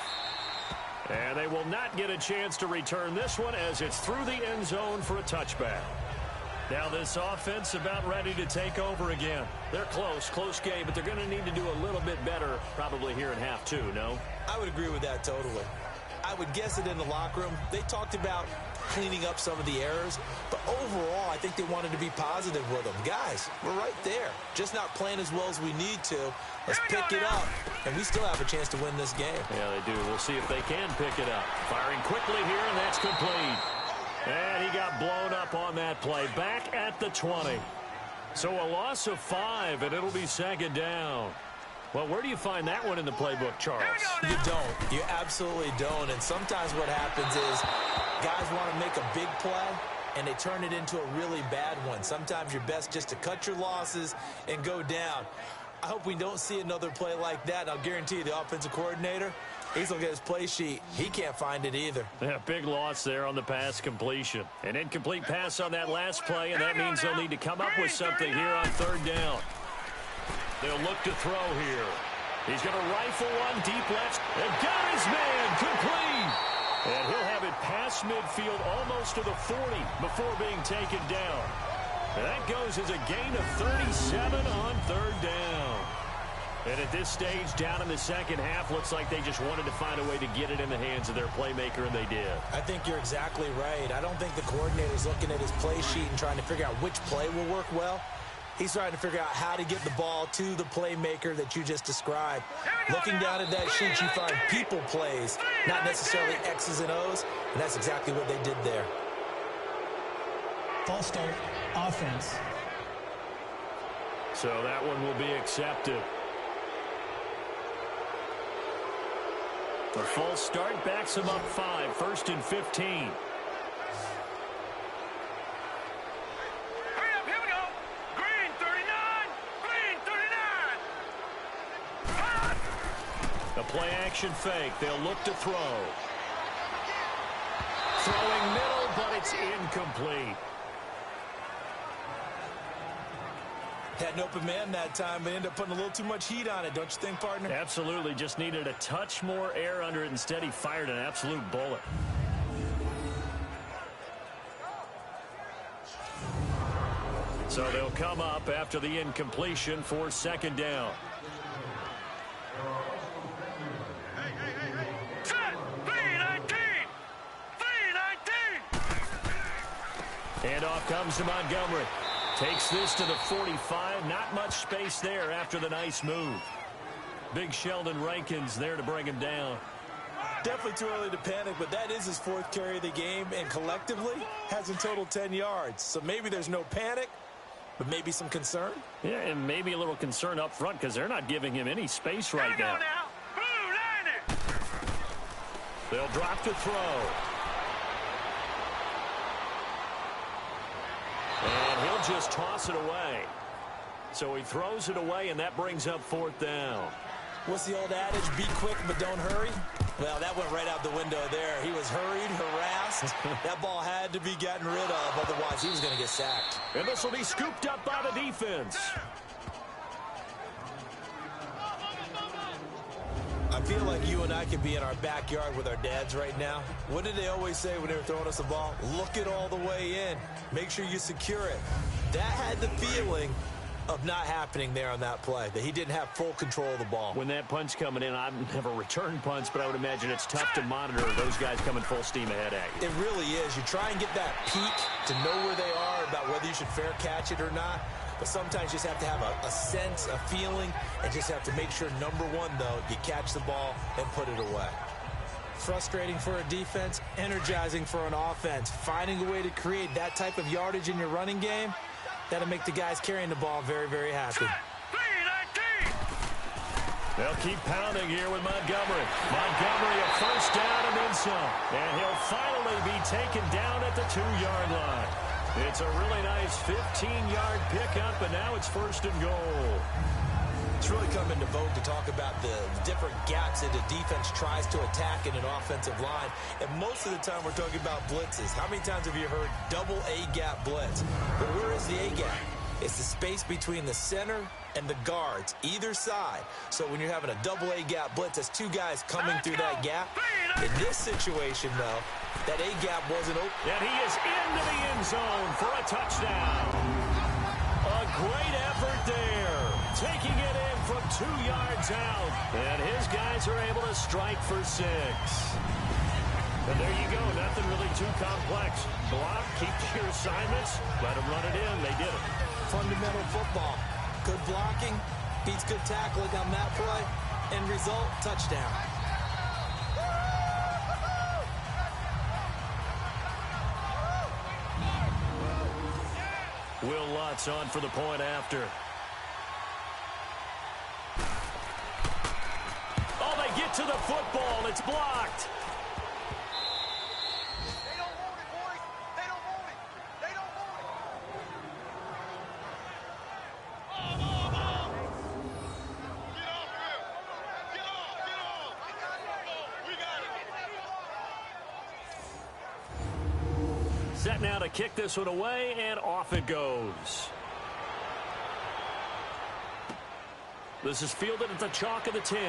And they will not get a chance to return this one as it's through the end zone for a touchback. Now this offense about ready to take over again. They're close game, but they're going to need to do a little bit better probably here in half 2, no? I would agree with that totally. I would guess it in the locker room. They talked about cleaning up some of the errors, but overall I think they wanted to be positive with them. Guys, we're right there. Just not playing as well as we need to. Let's pick it up, and we still have a chance to win this game. Yeah, they do. We'll see if they can pick it up. Firing quickly here, and that's complete. And he got blown up on that play. Back at the 20. So a loss of 5, and it'll be second down. Well, where do you find that one in the playbook, Charles? You don't. You absolutely don't. And sometimes what happens is guys want to make a big play, and they turn it into a really bad one. Sometimes you're best just to cut your losses and go down. I hope we don't see another play like that. And I'll guarantee you the offensive coordinator, he's looking at his play sheet. He can't find it either. Yeah, big loss there on the pass completion. An incomplete pass on that last play, and that means they'll need to come up with something here on third down. They'll look to throw here. He's going to rifle one deep left and got his man complete. And he'll have it past midfield almost to the 40 before being taken down. And that goes as a gain of 37 on third down. And at this stage, down in the second half, looks like they just wanted to find a way to get it in the hands of their playmaker, and they did. I think you're exactly right. I don't think the coordinator's looking at his play sheet and trying to figure out which play will work well. He's trying to figure out how to get the ball to the playmaker that you just described. Looking down at that sheet, you find people plays, not necessarily X's and O's, and that's exactly what they did there. False start, offense. So that one will be accepted. The false start backs him up 5, 1st and 15. play action fake. They'll look to throw. Throwing middle, but it's incomplete. Had an open man that time, but ended up putting a little too much heat on it, don't you think, partner? Absolutely. Just needed a touch more air under it. Instead, he fired an absolute bullet. So they'll come up after the incompletion for second down. Set! 319! 319! Handoff comes to Montgomery. Takes this to the 45. Not much space there after the nice move. Big Sheldon Rankins there to bring him down. Definitely too early to panic, but that is his 4th carry of the game, and collectively has in total 10 yards. So maybe there's no panic, but maybe some concern. Yeah, and maybe a little concern up front because they're not giving him any space right now. Blue 90! They'll drop to throw. And he'll just toss it away. So he throws it away, and that brings up 4th down. What's the old adage, be quick but don't hurry? Well, that went right out the window there. He was hurried, harassed. That ball had to be gotten rid of, otherwise he was going to get sacked. And this will be scooped up by the defense. I feel like you and I could be in our backyard with our dads right now. What did they always say when they were throwing us the ball? Look it all the way in. Make sure you secure it. That had the feeling of not happening there on that play, that he didn't have full control of the ball. When that punch coming in, I've never returned punts, but I would imagine it's tough to monitor those guys coming full steam ahead at you. It really is. You try and get that peek to know where they are, about whether you should fair catch it or not. But sometimes you just have to have a sense, a feeling, and just have to make sure, number one, though, you catch the ball and put it away. Frustrating for a defense, energizing for an offense. Finding a way to create that type of yardage in your running game, that'll make the guys carrying the ball very, very happy. 319! They'll keep pounding here with Montgomery. Montgomery a first down and then some. And he'll finally be taken down at the 2-yard line. It's a really nice 15-yard pickup, and now it's 1st and goal. It's really come into vogue to talk about the different gaps that the defense tries to attack in an offensive line. And most of the time we're talking about blitzes. How many times have you heard double A-gap blitz? But where is the A-gap? It's the space between the center and the guards, either side. So when you're having a double A-gap blitz, that's 2 guys coming through that gap. In this situation, though, that A-gap wasn't open. And he is into the end zone for a touchdown. A great effort there. Taking it in from 2 yards out. And his guys are able to strike for 6. And there you go. Nothing really too complex. Block, keep your assignments, let them run it in. They did it. Fundamental football. Good blocking, beats good tackling on that play. End result, touchdown. Will Lutz on for the point after. Oh, they get to the football. It's blocked. They don't want it, boys! They don't want it! They don't want it! Get off here! Get off! We got it! Set now to kick this one away, and off it goes. This is fielded at the chalk of the 10.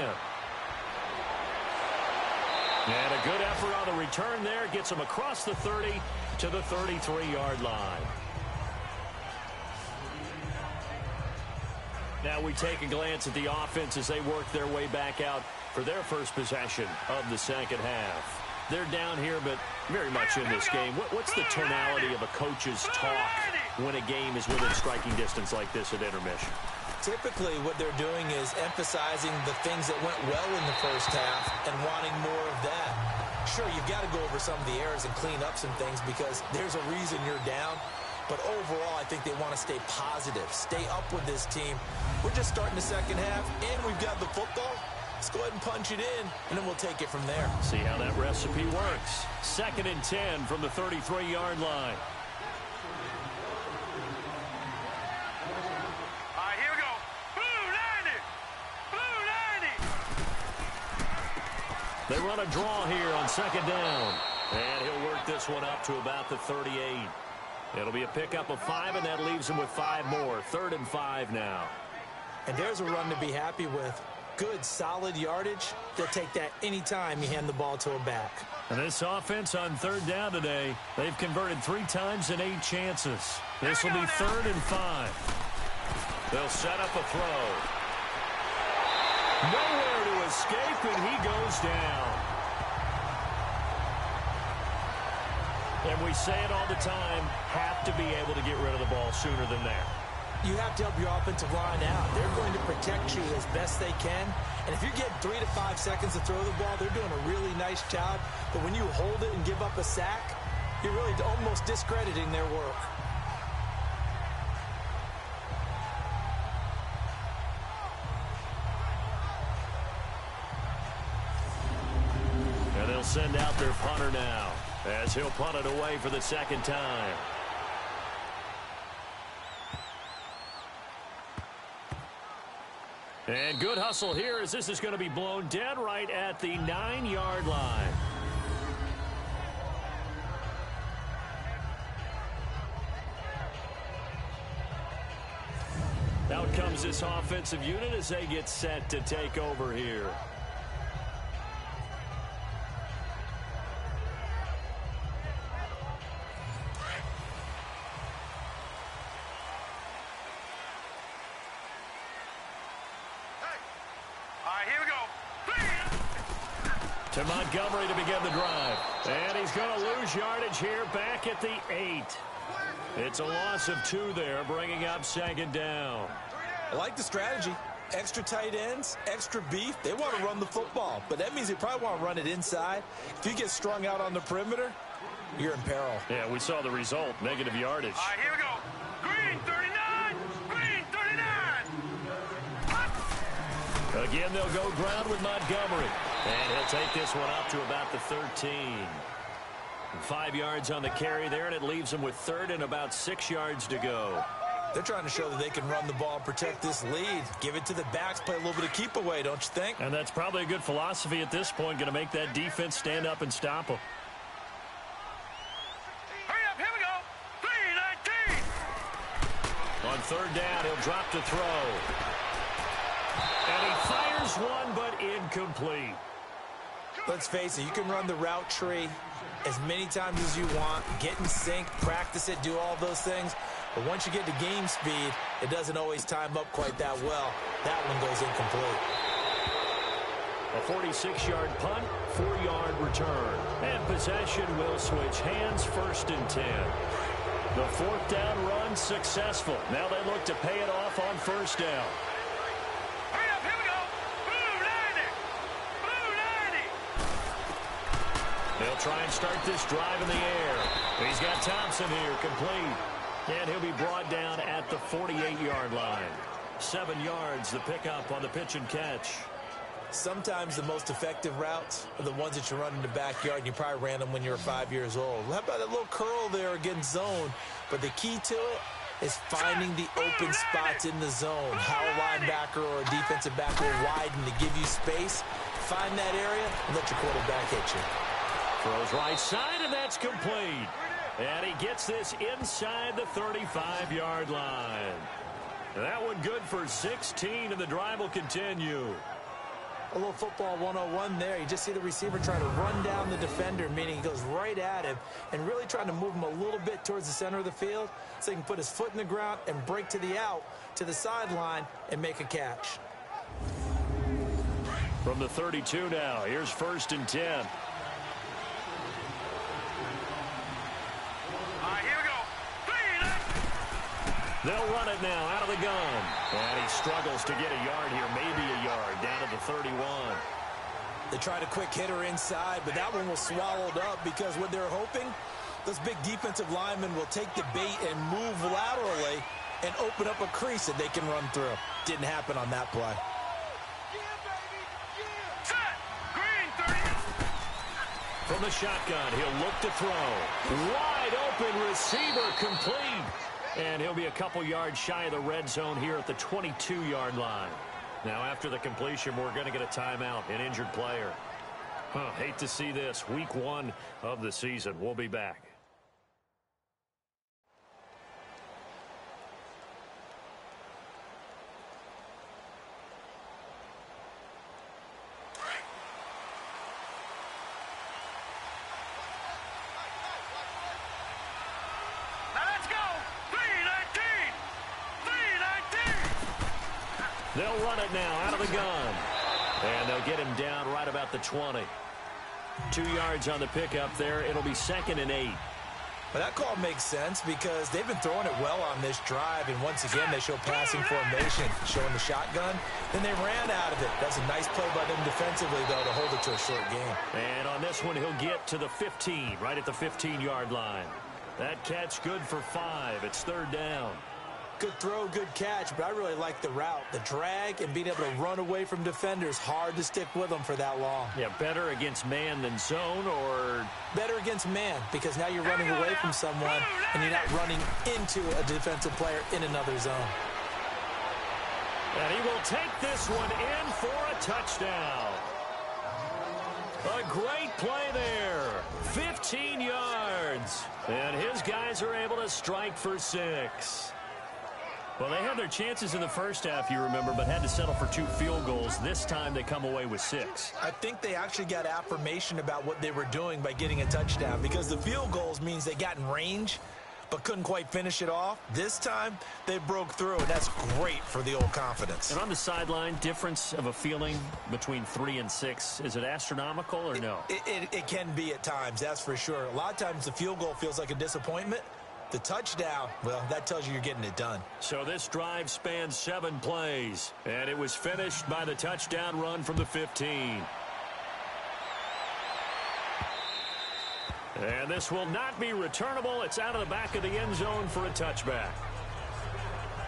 And a good effort on the return there. Gets him across the 30 to the 33-yard line. Now we take a glance at the offense as they work their way back out for their first possession of the second half. They're down here, but very much in this game. What's the tonality of a coach's talk when a game is within striking distance like this at intermission? Typically, what they're doing is emphasizing the things that went well in the first half and wanting more of that. Sure, you've got to go over some of the errors and clean up some things because there's a reason you're down. But overall, I think they want to stay positive, stay up with this team. We're just starting the second half, and we've got the football. Let's go ahead and punch it in, and then we'll take it from there. See how that recipe works. 2nd and 10 from the 33-yard line. All right, here we go. Blue 90! Blue 90! They run a draw here on second down. And he'll work this one up to about the 38. It'll be a pickup of 5, and that leaves him with 5 more. 3rd and 5 now. And there's a run to be happy with. Good, solid yardage. They'll take that anytime you hand the ball to a back. And this offense on 3rd down today, they've converted 3 times in 8 chances. This will be 3rd and 5. They'll set up a throw. Nowhere to escape, and he goes down. And we say it all the time, have to be able to get rid of the ball sooner than that. You have to help your offensive line out. They're going to protect you as best they can. And if you're getting 3 to 5 seconds to throw the ball, they're doing a really nice job. But when you hold it and give up a sack, you're really almost discrediting their work. And they'll send out their punter now, as he'll punt it away for the 2nd time. And good hustle here, as this is going to be blown dead right at the 9-yard line. Out comes this offensive unit as they get set to take over here. To Montgomery to begin the drive. And he's going to lose yardage here back at the 8. It's a loss of 2 there, bringing up 2nd down. I like the strategy. Extra tight ends, extra beef. They want to run the football, but that means they probably want to run it inside. If you get strung out on the perimeter, you're in peril. Yeah, we saw the result, negative yardage. All right, here we go. Green 39, green 39. Again, they'll go ground with Montgomery. And he'll take this one up to about the 13. 5 yards on the carry there, and it leaves him with 3rd and about 6 yards to go. They're trying to show that they can run the ball and protect this lead. Give it to the backs, play a little bit of keep away, don't you think? And that's probably a good philosophy at this point, going to make that defense stand up and stop them. Hurry up, here we go. 3-19. On 3rd down, he'll drop to throw. And he fires one, but incomplete. Let's face it, you can run the route tree as many times as you want, get in sync, practice it, do all those things. But once you get to game speed, it doesn't always time up quite that well. That one goes incomplete. A 46-yard punt, 4-yard return. And possession will switch hands, 1st and 10. The 4th down run successful. Now they look to pay it off on 1st down. Hurry up, here we go. Blue 90. Blue 90. They'll try and start this drive in the air. He's got Thompson here, complete. And he'll be brought down at the 48-yard line. 7 yards, the pickup on the pitch and catch. Sometimes the most effective routes are the ones that you run in the backyard, and you probably ran them when you were 5 years old. How about that little curl there against zone? But the key to it is finding the open spots in the zone. How a linebacker or a defensive back will widen to give you space. Find that area and let your quarterback hit you. Throws right side, and that's complete. And he gets this inside the 35-yard line. That one good for 16, and the drive will continue. A little football 101 there. You just see the receiver trying to run down the defender, meaning he goes right at him and really trying to move him a little bit towards the center of the field so he can put his foot in the ground and break to the out, to the sideline, and make a catch. From the 32 now, here's 1st and 10. They'll run it now out of the gun. And he struggles to get a yard here, maybe a yard, down to the 31. They tried a quick hitter inside, but that one was swallowed up because what they're hoping, those big defensive linemen will take the bait and move laterally and open up a crease that they can run through. Didn't happen on that play. From the shotgun, he'll look to throw. Wide open receiver, complete. And he'll be a couple yards shy of the red zone here at the 22-yard line. Now, after the completion, we're going to get a timeout, an injured player. Hate to see this. Week 1 of the season. We'll be back. They'll run it now out of the gun. And they'll get him down right about the 20. 2 yards on the pickup there. It'll be 2nd and 8. Well, that call makes sense because they've been throwing it well on this drive. And once again, they show passing formation, showing the shotgun. Then they ran out of it. That's a nice play by them defensively, though, to hold it to a short game. And on this one, he'll get to the 15, right at the 15-yard line. That catch good for 5. It's 3rd down. Good throw, good catch, but I really like the route. The drag and being able to run away from defenders, hard to stick with them for that long. Yeah, better against man than zone, or? Better against man, because now you're running away from someone and you're not running into a defensive player in another zone. And he will take this one in for a touchdown. A great play there. 15 yards. And his guys are able to strike for 6. Well, they had their chances in the first half, you remember, but had to settle for 2 field goals. This time they come away with 6. I think they actually got affirmation about what they were doing by getting a touchdown, because the field goals means they got in range but couldn't quite finish it off. This time they broke through, and that's great for the old confidence. And on the sideline, difference of a feeling between 3 and 6, is it astronomical or no? It can be at times, that's for sure. A lot of times the field goal feels like a disappointment. The touchdown, well, that tells you you're getting it done. So this drive spans 7 plays, and it was finished by the touchdown run from the 15. And this will not be returnable. It's out of the back of the end zone for a touchback.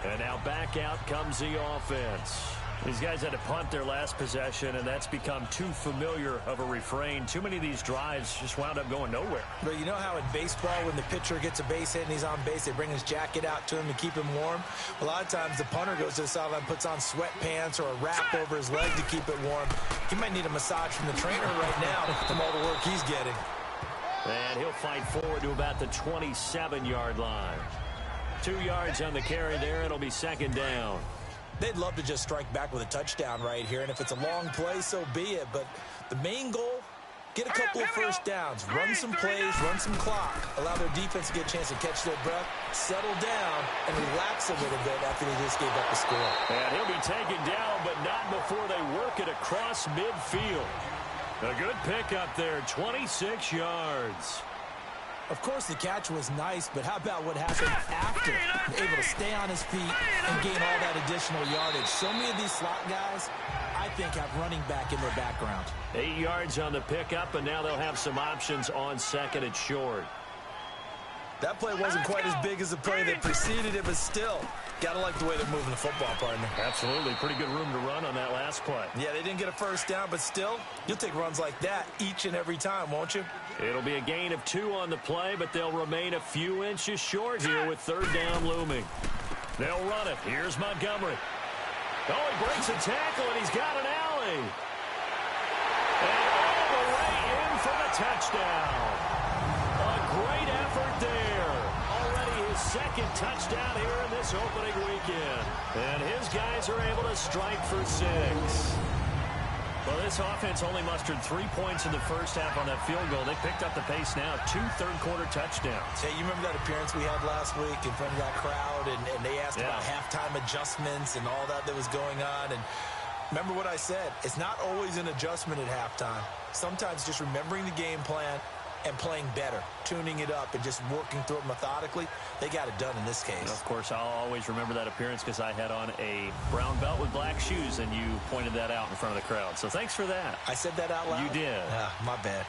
And now back out comes the offense. These guys had to punt their last possession, and that's become too familiar of a refrain. Too many of these drives just wound up going nowhere. But you know how in baseball, when the pitcher gets a base hit and he's on base, they bring his jacket out to him to keep him warm? A lot of times the punter goes to the sideline, puts on sweatpants or a wrap over his leg to keep it warm. He might need a massage from the trainer right now from all the work he's getting. And he'll fight forward to about the 27-yard line. 2 yards on the carry there. It'll be 2nd down. They'd love to just strike back with a touchdown right here, and if it's a long play, so be it. But the main goal, get a couple of first downs, run some plays, run some clock, allow their defense to get a chance to catch their breath, settle down, and relax a little bit after they just gave up the score. And he'll be taken down, but not before they work it across midfield. A good pickup there, 26 yards. Of course, the catch was nice, but how about what happened after? Able to stay on his feet and gain all that additional yardage. So many of these slot guys, I think, have running back in their background. 8 yards on the pickup, and now they'll have some options on 2nd and short. That play wasn't quite as big as the play that preceded it, but still, gotta like the way they're moving the football, partner. Absolutely. Pretty good room to run on that last play. Yeah, they didn't get a first down, but still, you'll take runs like that each and every time, won't you? It'll be a gain of 2 on the play, but they'll remain a few inches short here with 3rd down looming. They'll run it. Here's Montgomery. Oh, he breaks a tackle, and he's got an alley. And all the way in for the touchdown. A great effort there. Already his 2nd touchdown here in this opening weekend. And his guys are able to strike for 6. Well, this offense only mustered 3 points in the first half on that field goal. They picked up the pace now. 2 third-quarter touchdowns. Hey, you remember that appearance we had last week in front of that crowd, and they asked about halftime adjustments and all that was going on. And remember what I said. It's not always an adjustment at halftime. Sometimes just remembering the game plan and playing better, tuning it up and just working through it methodically. They got it done in this case. And of course, I'll always remember that appearance because I had on a brown belt with black shoes, and you pointed that out in front of the crowd. So thanks for that. I said that out loud? You did. My bad.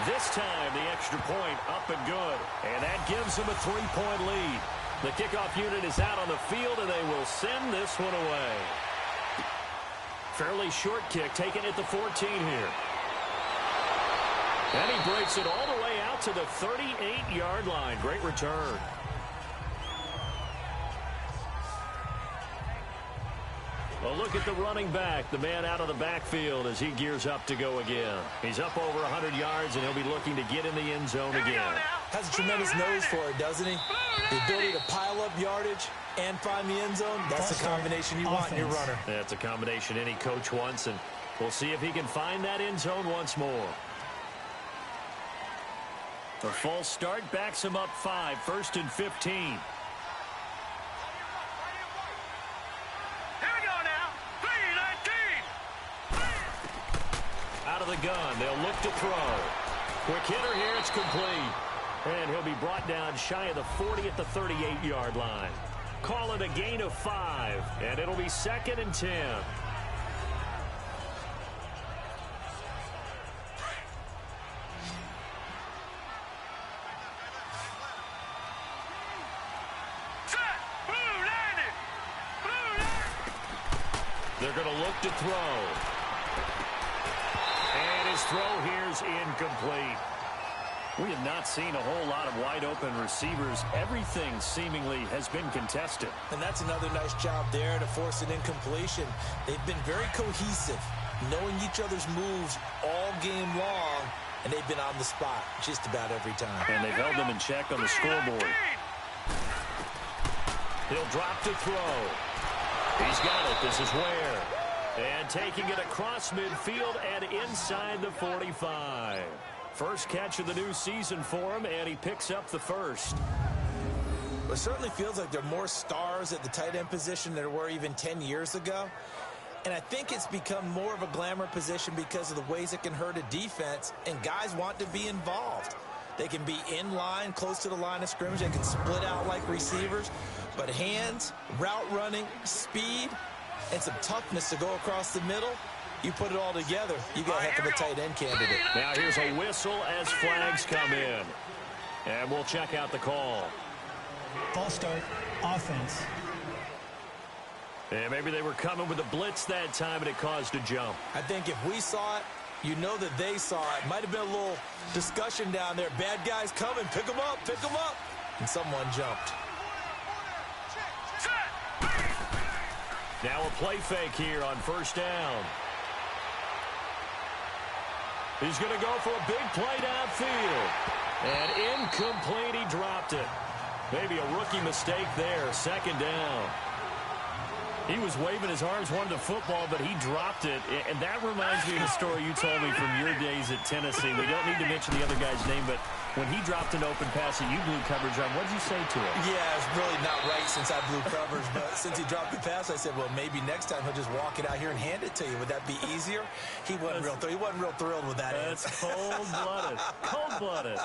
This time, the extra point up and good. And that gives them a 3-point lead. The kickoff unit is out on the field, and they will send this one away. Fairly short kick taken at the 14 here. And he breaks it all the way out to the 38-yard line. Great return. A look at the running back, the man out of the backfield as he gears up to go again. He's up over 100 yards, and he'll be looking to get in the end zone again. Has a tremendous nose for it, doesn't he? The ability to pile up yardage and find the end zone, that's the combination you want in your runner. That's a combination any coach wants, and we'll see if he can find that end zone once more. The false start backs him up 5, 1st and 15. Out of the gun, they'll look to throw. Quick hitter here, it's complete. And he'll be brought down shy of the 40 at the 38-yard line. Call it a gain of 5, and it'll be 2nd and 10. They're going to look to throw. And his throw here's incomplete. We have not seen a whole lot of wide-open receivers. Everything seemingly has been contested. And that's another nice job there to force an incompletion. They've been very cohesive, knowing each other's moves all game long, and they've been on the spot just about every time. And they've held them in check on the scoreboard. He'll drop to throw. He's got it. This is Ware. And taking it across midfield and inside the 45. First catch of the new season for him, and he picks up the first. It certainly feels like there are more stars at the tight end position than there were even 10 years ago. And I think it's become more of a glamour position because of the ways it can hurt a defense, and guys want to be involved. They can be in line, close to the line of scrimmage. They can split out like receivers. But hands, route running, speed, and some toughness to go across the middle, you put it all together, you got a heck of a tight end candidate. Now here's a whistle as flags come in. And we'll check out the call. False start, offense. And maybe they were coming with a blitz that time, and it caused a jump. I think if we saw it, you know that they saw it. Might have been a little discussion down there. Bad guys coming, pick them up, pick them up. And someone jumped. Now a play fake here on first down. He's going to go for a big play downfield. And incomplete, he dropped it. Maybe a rookie mistake there, 2nd down. He was waving his arms, wanted the football, but he dropped it. And that reminds me of the story you told me from your days at Tennessee. We don't need to mention the other guy's name, but when he dropped an open pass that you blew coverage on, what did you say to him? Yeah, it's really not right since I blew coverage, but since he dropped the pass, I said, well, maybe next time he'll just walk it out here and hand it to you. Would that be easier? He wasn't real thrilled with that answer. That's cold-blooded. Cold-blooded.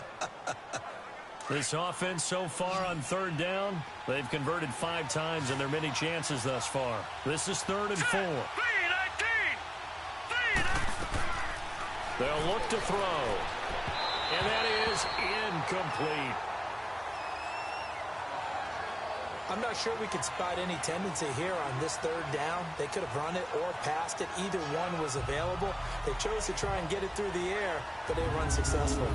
This offense so far on 3rd down, they've converted 5 times in their many chances thus far. This is 3rd and 4. They'll look to throw. And that is incomplete. I'm not sure we could spot any tendency here on this 3rd down. They could have run it or passed it. Either one was available. They chose to try and get it through the air, but they were unsuccessful.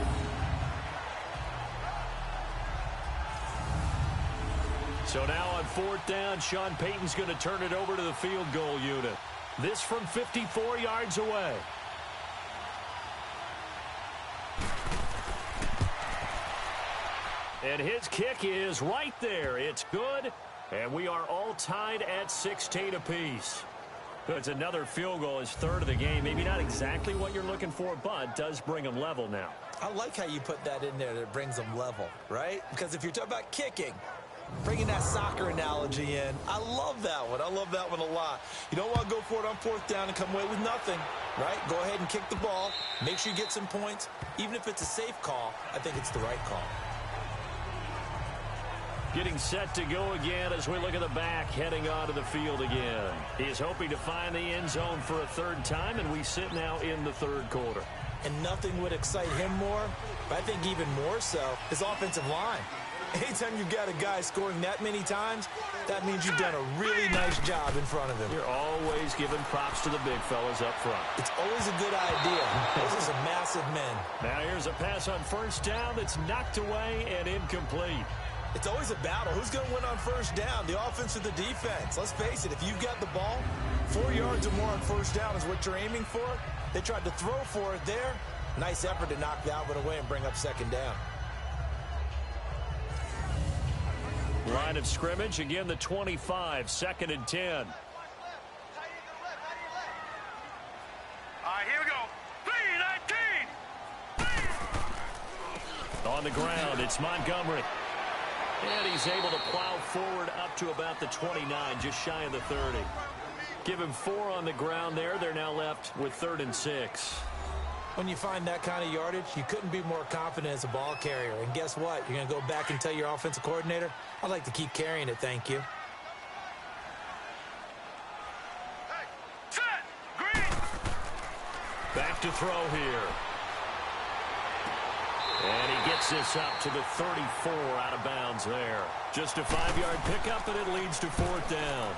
So now on 4th down, Sean Payton's going to turn it over to the field goal unit. This from 54 yards away. And his kick is right there. It's good. And we are all tied at 16 apiece. It's another field goal, his 3rd of the game. Maybe not exactly what you're looking for, but does bring them level now. I like how you put that in there, that it brings them level, right? Because if you're talking about kicking, bringing that soccer analogy in, I love that one. I love that one a lot. You don't want to go for it on 4th down and come away with nothing, right? Go ahead and kick the ball. Make sure you get some points. Even if it's a safe call, I think it's the right call. Getting set to go again as we look at the back, heading onto the field again. He is hoping to find the end zone for a 3rd time, and we sit now in the 3rd quarter. And nothing would excite him more, but I think even more so, his offensive line. Anytime you've got a guy scoring that many times, that means you've done a really nice job in front of him. You're always giving props to the big fellas up front. It's always a good idea. Those are some massive men. Now here's a pass on 1st down that's knocked away and incomplete. It's always a battle. Who's going to win on first down, the offense or the defense? Let's face it, if you've got the ball, 4 yards or more on first down is what you're aiming for. They tried to throw for it there. Nice effort to knock that one away and bring up second down. Line of scrimmage, again the 25, 2nd and 10. All right, here we go. 3-19. On the ground, it's Montgomery. And he's able to plow forward up to about the 29, just shy of the 30. Give him 4 on the ground there. They're now left with 3rd and 6. When you find that kind of yardage, you couldn't be more confident as a ball carrier. And guess what? You're going to go back and tell your offensive coordinator, I'd like to keep carrying it, thank you. Hey, set, green. Back to throw here. And he gets this up to the 34 out of bounds there. Just a 5-yard pickup, and it leads to 4th down.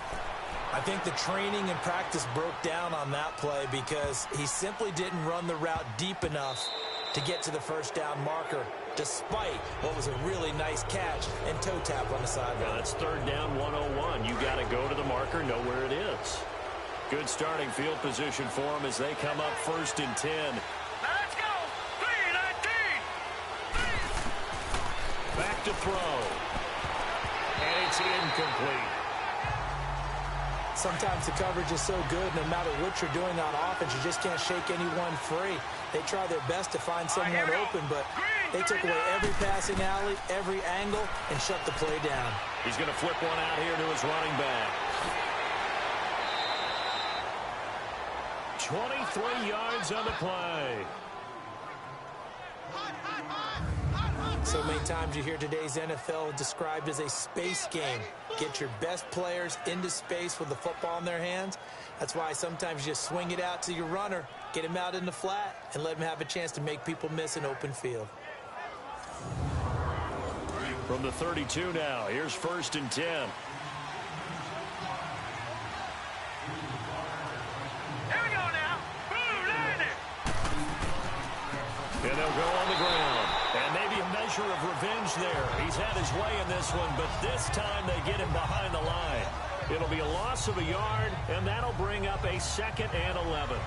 I think the training and practice broke down on that play because he simply didn't run the route deep enough to get to the first down marker, despite what was a really nice catch and toe tap on the sideline. Now it's 3rd down, 101. You got to go to the marker, know where it is. Good starting field position for him as they come up 1st and 10. Let's go. 3-19. Back to throw. And it's incomplete. Sometimes the coverage is so good, no matter what you're doing on offense, you just can't shake anyone free. They try their best to find someone open, but they took away every passing alley, every angle, and shut the play down. He's going to flip one out here to his running back. 23 yards on the play. So many times you hear today's NFL described as a space game. Get your best players into space with the football in their hands. That's why sometimes you just swing it out to your runner, get him out in the flat, and let him have a chance to make people miss an open field. From the 32 now, here's 1st and 10. Here we go now. Boom, landed. And they'll go on the ground. And maybe a measure of revenge there. He's had his way in this one, but this time they get him behind the line. It'll be a loss of a yard, and that'll bring up a 2nd and 11.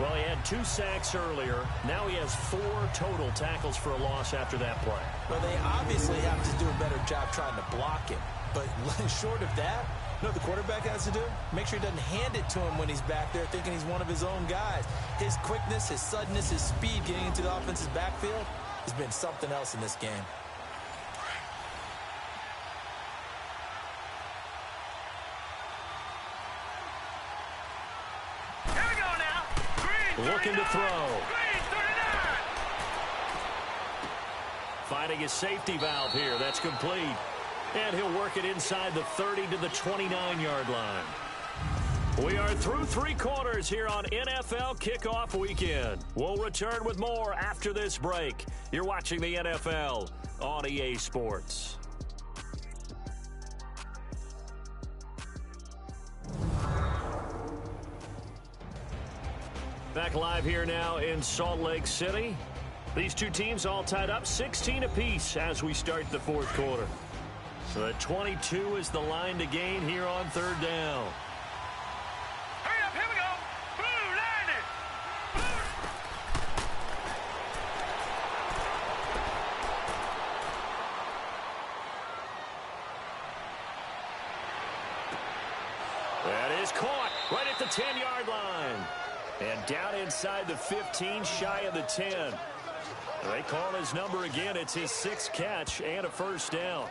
Well, he had 2 sacks earlier. Now he has 4 total tackles for a loss after that play. Well, they obviously have to do a better job trying to block him. But short of that, you know what the quarterback has to do? Make sure he doesn't hand it to him when he's back there thinking he's one of his own guys. His quickness, his suddenness, his speed getting into the offensive backfield has been something else in this game. Here we go now. Green, Looking to throw. Green, 39. Finding his safety valve here. That's complete. And he'll work it inside the 30 to the 29-yard line. We are through 3 quarters here on NFL Kickoff Weekend. We'll return with more after this break. You're watching the NFL on EA Sports. Back live here now in Salt Lake City. These two teams all tied up 16 apiece as we start the 4th quarter. So the 22 is the line to gain here on 3rd down. Hurry up, here we go. Boom, landed. That is caught right at the 10-yard line. And down inside the 15, shy of the 10. They call his number again. It's his 6th catch and a 1st down.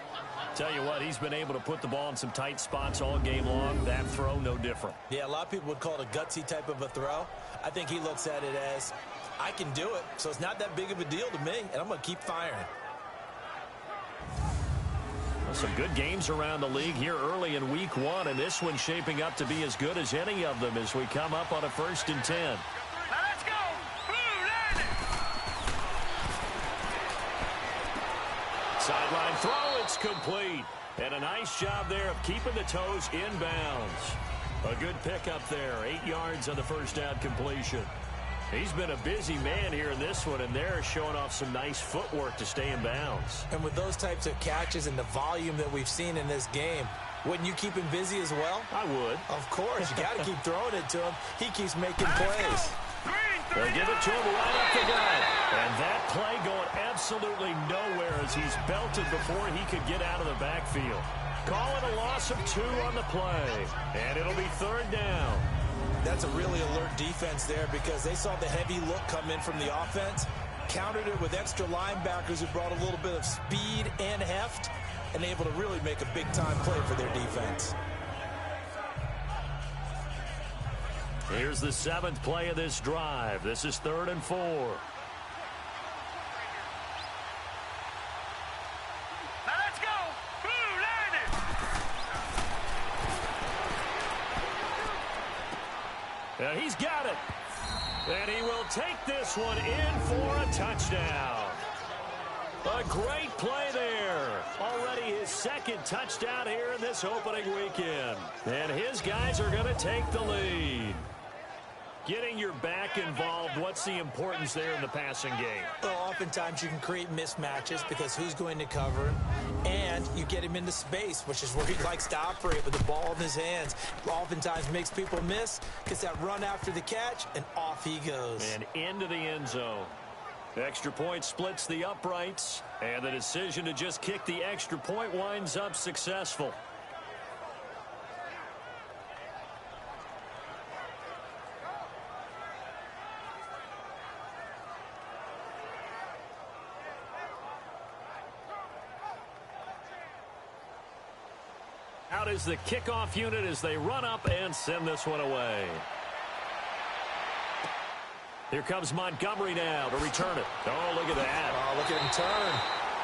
Tell you what, he's been able to put the ball in some tight spots all game long. That throw, no different. Yeah, a lot of people would call it a gutsy type of a throw. I think he looks at it as, I can do it, so it's not that big of a deal to me, and I'm going to keep firing. Well, some good games around the league here early in week 1, and this one's shaping up to be as good as any of them as we come up on a 1st and 10. Now let's go. Boom, landed. Sideline throw, it's complete. And a nice job there of keeping the toes inbounds. A good pickup there, 8 yards on the 1st down completion. He's been a busy man here in this one, and they're showing off some nice footwork to stay in bounds. And with those types of catches and the volume that we've seen in this game, wouldn't you keep him busy as well? I would. Of course. You got to keep throwing it to him. He keeps making plays. They'll give it to him right up the gut. And that play going absolutely nowhere as he's belted before he could get out of the backfield. Call it a loss of 2 on the play. And it'll be 3rd down. That's a really alert defense there because they saw the heavy look come in from the offense, countered it with extra linebackers who brought a little bit of speed and heft, and able to really make a big-time play for their defense. Here's the 7th play of this drive. This is 3rd and 4. Now let's go. Blue, line it. And he's got it. And he will take this one in for a touchdown. A great play there. Already his 2nd touchdown here in this opening weekend. And his guys are going to take the lead. Getting your back involved, what's the importance there in the passing game? Well, oftentimes you can create mismatches because who's going to cover him, and you get him into space, which is where he likes to operate with the ball in his hands. Oftentimes makes people miss, gets that run after the catch, and off he goes. And into the end zone. Extra point splits the uprights, and the decision to just kick the extra point winds up successful. Out is the kickoff unit as they run up and send this one away. Here comes Montgomery now to return it. Oh, look at that. Oh, look at him turn.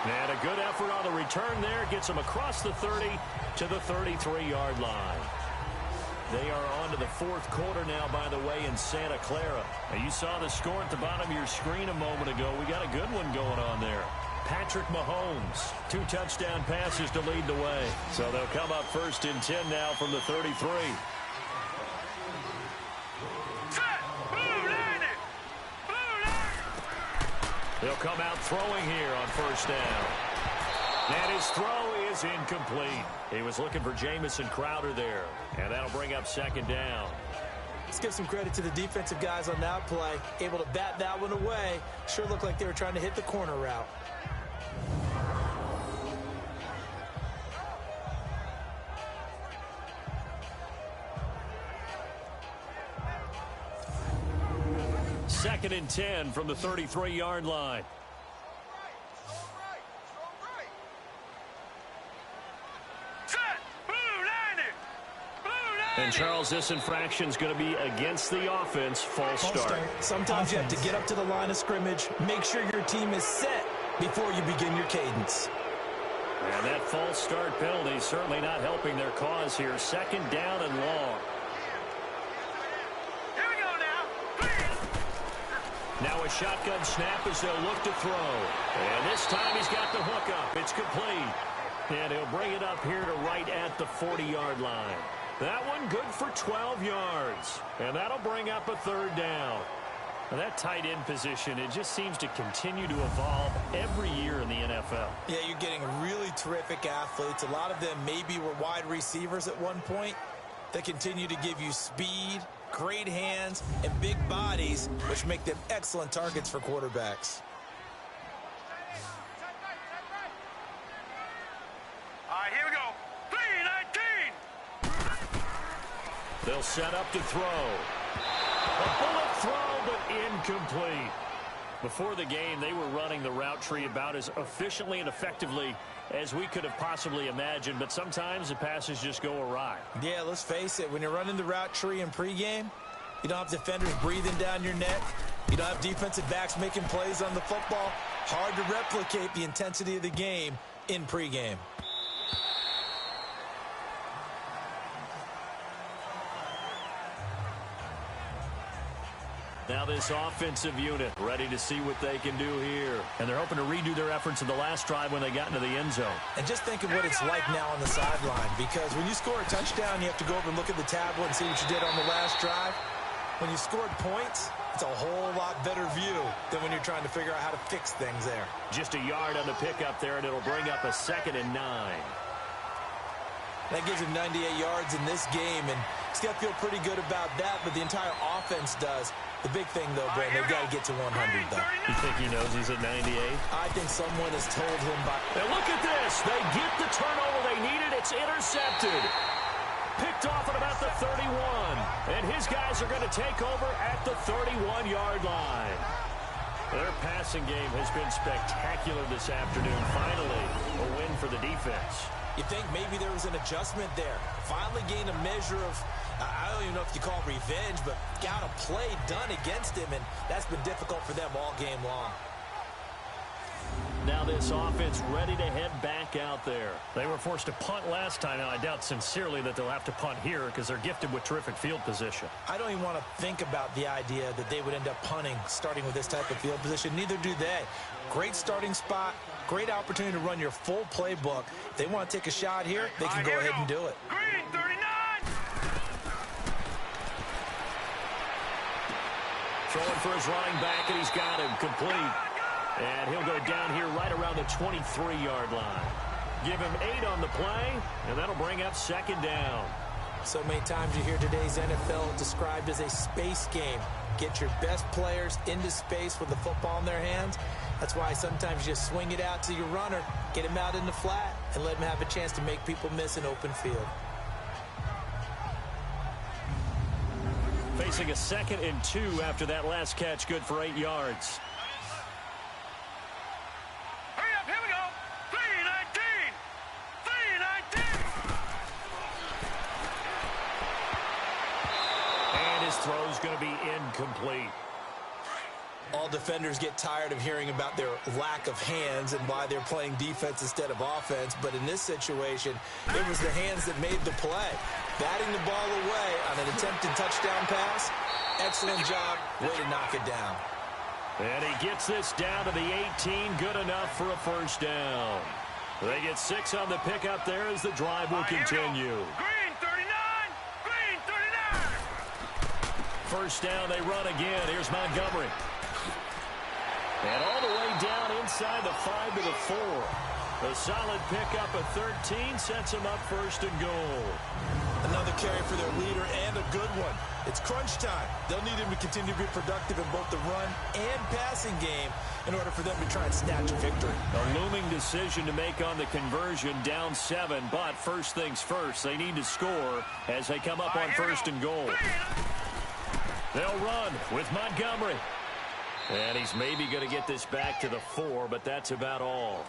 And a good effort on the return there. Gets him across the 30 to the 33-yard line. They are on to the 4th quarter now, by the way, in Santa Clara. Now, you saw the score at the bottom of your screen a moment ago. We got a good one going on there. Patrick Mahomes, 2 touchdown passes to lead the way. So they'll come up 1st and 10 now from the 33. He'll come out throwing here on 1st down. And his throw is incomplete. He was looking for Jamison Crowder there. And that'll bring up 2nd down. Let's give some credit to the defensive guys on that play. Able to bat that one away. Sure looked like they were trying to hit the corner route. Second and 10 from the 33-yard line. And Charles, this infraction is going to be against the offense. False start. Sometimes you have to get up to the line of scrimmage, make sure your team is set before you begin your cadence. And that false start penalty is certainly not helping their cause here. 2nd down and long. Now a shotgun snap as they'll look to throw. And this time he's got the hook up. It's complete. And he'll bring it up here to right at the 40-yard line. That one good for 12 yards. And that'll bring up a 3rd down. Now that tight end position, it just seems to continue to evolve every year in the NFL. Yeah, you're getting really terrific athletes. A lot of them maybe were wide receivers at one point. They continue to give you speed, great hands, and big bodies, which make them excellent targets for quarterbacks. All right, here we go. 3-19. They'll set up to throw. A bullet throw, but incomplete. Before the game, they were running the route tree about as efficiently and effectively as we could have possibly imagined, but sometimes the passes just go awry. Yeah, let's face it. When you're running the route tree in pregame, you don't have defenders breathing down your neck. You don't have defensive backs making plays on the football. Hard to replicate the intensity of the game in pregame. Now this offensive unit ready to see what they can do here. And they're hoping to redo their efforts in the last drive when they got into the end zone. And just think of what it's like now on the sideline, because when you score a touchdown, you have to go over and look at the tablet and see what you did on the last drive. When you scored points, it's a whole lot better view than when you're trying to figure out how to fix things there. Just a yard on the pickup there, and it'll bring up a 2nd and 9. That gives him 98 yards in this game, and he's got to feel pretty good about that, but the entire offense does. The big thing, though, Brandon, they've got to get to 100, though. You think he knows he's at 98? I think someone has told him by... And look at this. They get the turnover they needed. It's intercepted. Picked off at about the 31. And his guys are going to take over at the 31-yard line. Their passing game has been spectacular this afternoon. Finally, a win for the defense. You think maybe there was an adjustment there. Finally gained a measure of, I don't even know if you call it revenge, but got a play done against him, and that's been difficult for them all game long. Now this offense ready to head back out there. They were forced to punt last time. Now I doubt sincerely that they'll have to punt here because they're gifted with terrific field position. I don't even want to think about the idea that they would end up punting starting with this type of field position. Neither do they. Great starting spot. Great opportunity to run your full playbook. If they want to take a shot here, they can go ahead and do it. Green, 39! Throwing for his running back, and he's got him complete. And he'll go down here right around the 23-yard line. Give him 8 on the play, and that'll bring up 2nd down. So many times you hear today's NFL described as a space game. Get your best players into space with the football in their hands. That's why sometimes you just swing it out to your runner, get him out in the flat, and let him have a chance to make people miss an open field. Facing a 2nd and 2 after that last catch, good for 8 yards. Hurry up, here we go! 3-19! 3-19! And his throw's going to be incomplete. All defenders get tired of hearing about their lack of hands and why they're playing defense instead of offense. But in this situation, it was the hands that made the play. Batting the ball away on an attempted touchdown pass. Excellent job. Way to knock it down. And he gets this down to the 18. Good enough for a 1st down. They get 6 on the pickup there as the drive will continue. Green, 39! Green, 39! 1st down, they run again. Here's Montgomery. And all the way down inside the 5 to the 4. A solid pickup of 13 sets him up 1st and goal. Another carry for their leader and a good one. It's crunch time. They'll need him to continue to be productive in both the run and passing game in order for them to try and snatch a victory. A looming decision to make on the conversion, down 7, but first things first, they need to score as they come up on 1st and goal. They'll run with Montgomery. And he's maybe going to get this back to the 4, but that's about all.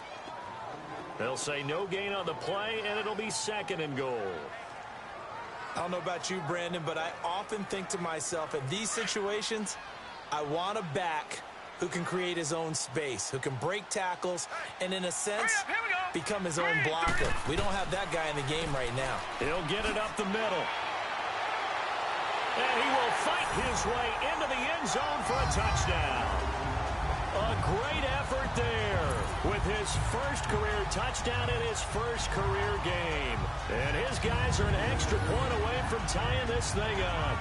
They'll say no gain on the play, and it'll be 2nd and goal. I don't know about you, Brandon, but I often think to myself, in these situations, I want a back who can create his own space, who can break tackles, and in a sense, become his own blocker. We don't have that guy in the game right now. He'll get it up the middle. And he will fight his way into the end zone for a touchdown. A great effort there with his 1st career touchdown in his 1st career game. And his guys are an extra point away from tying this thing up.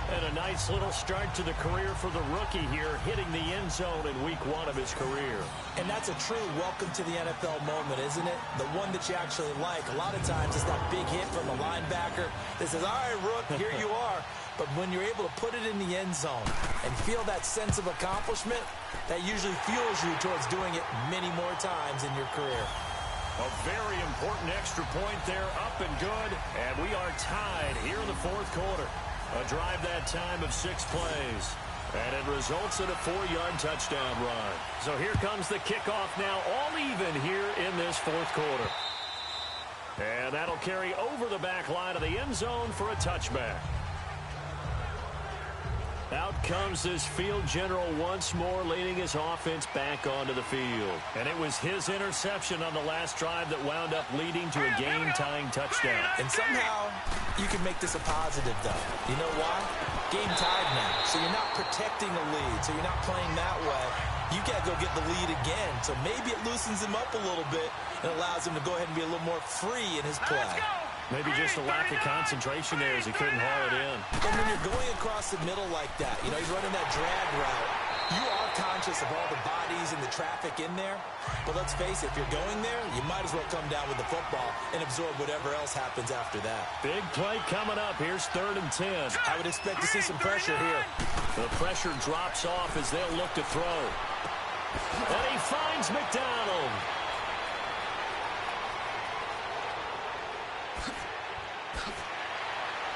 And a nice little start to the career for the rookie here, hitting the end zone in week 1 of his career. And that's a true welcome to the NFL moment, isn't it? The one that you actually like. A lot of times it's that big hit from a linebacker that says, all right, Rook, here you are. But when you're able to put it in the end zone and feel that sense of accomplishment, that usually fuels you towards doing it many more times in your career. A very important extra point there, up and good. And we are tied here in the 4th quarter. A drive that time of 6 plays. And it results in a 4-yard touchdown run. So here comes the kickoff now, all even here in this 4th quarter. And that'll carry over the back line of the end zone for a touchback. Out comes this field general once more, leading his offense back onto the field. And it was his interception on the last drive that wound up leading to a game-tying touchdown. And somehow you can make this a positive, though. You know why? Game tied now. So you're not protecting a lead, so you're not playing that way. You got to go get the lead again. So maybe it loosens him up a little bit and allows him to go ahead and be a little more free in his play. Let's go! Maybe just a lack of concentration there as he couldn't haul it in. And when you're going across the middle like that, you know, he's running that drag route, you are conscious of all the bodies and the traffic in there. But let's face it, if you're going there, you might as well come down with the football and absorb whatever else happens after that. Big play coming up. Here's 3rd and 10. I would expect to see some pressure here. The pressure drops off as they'll look to throw. And he finds McDonald.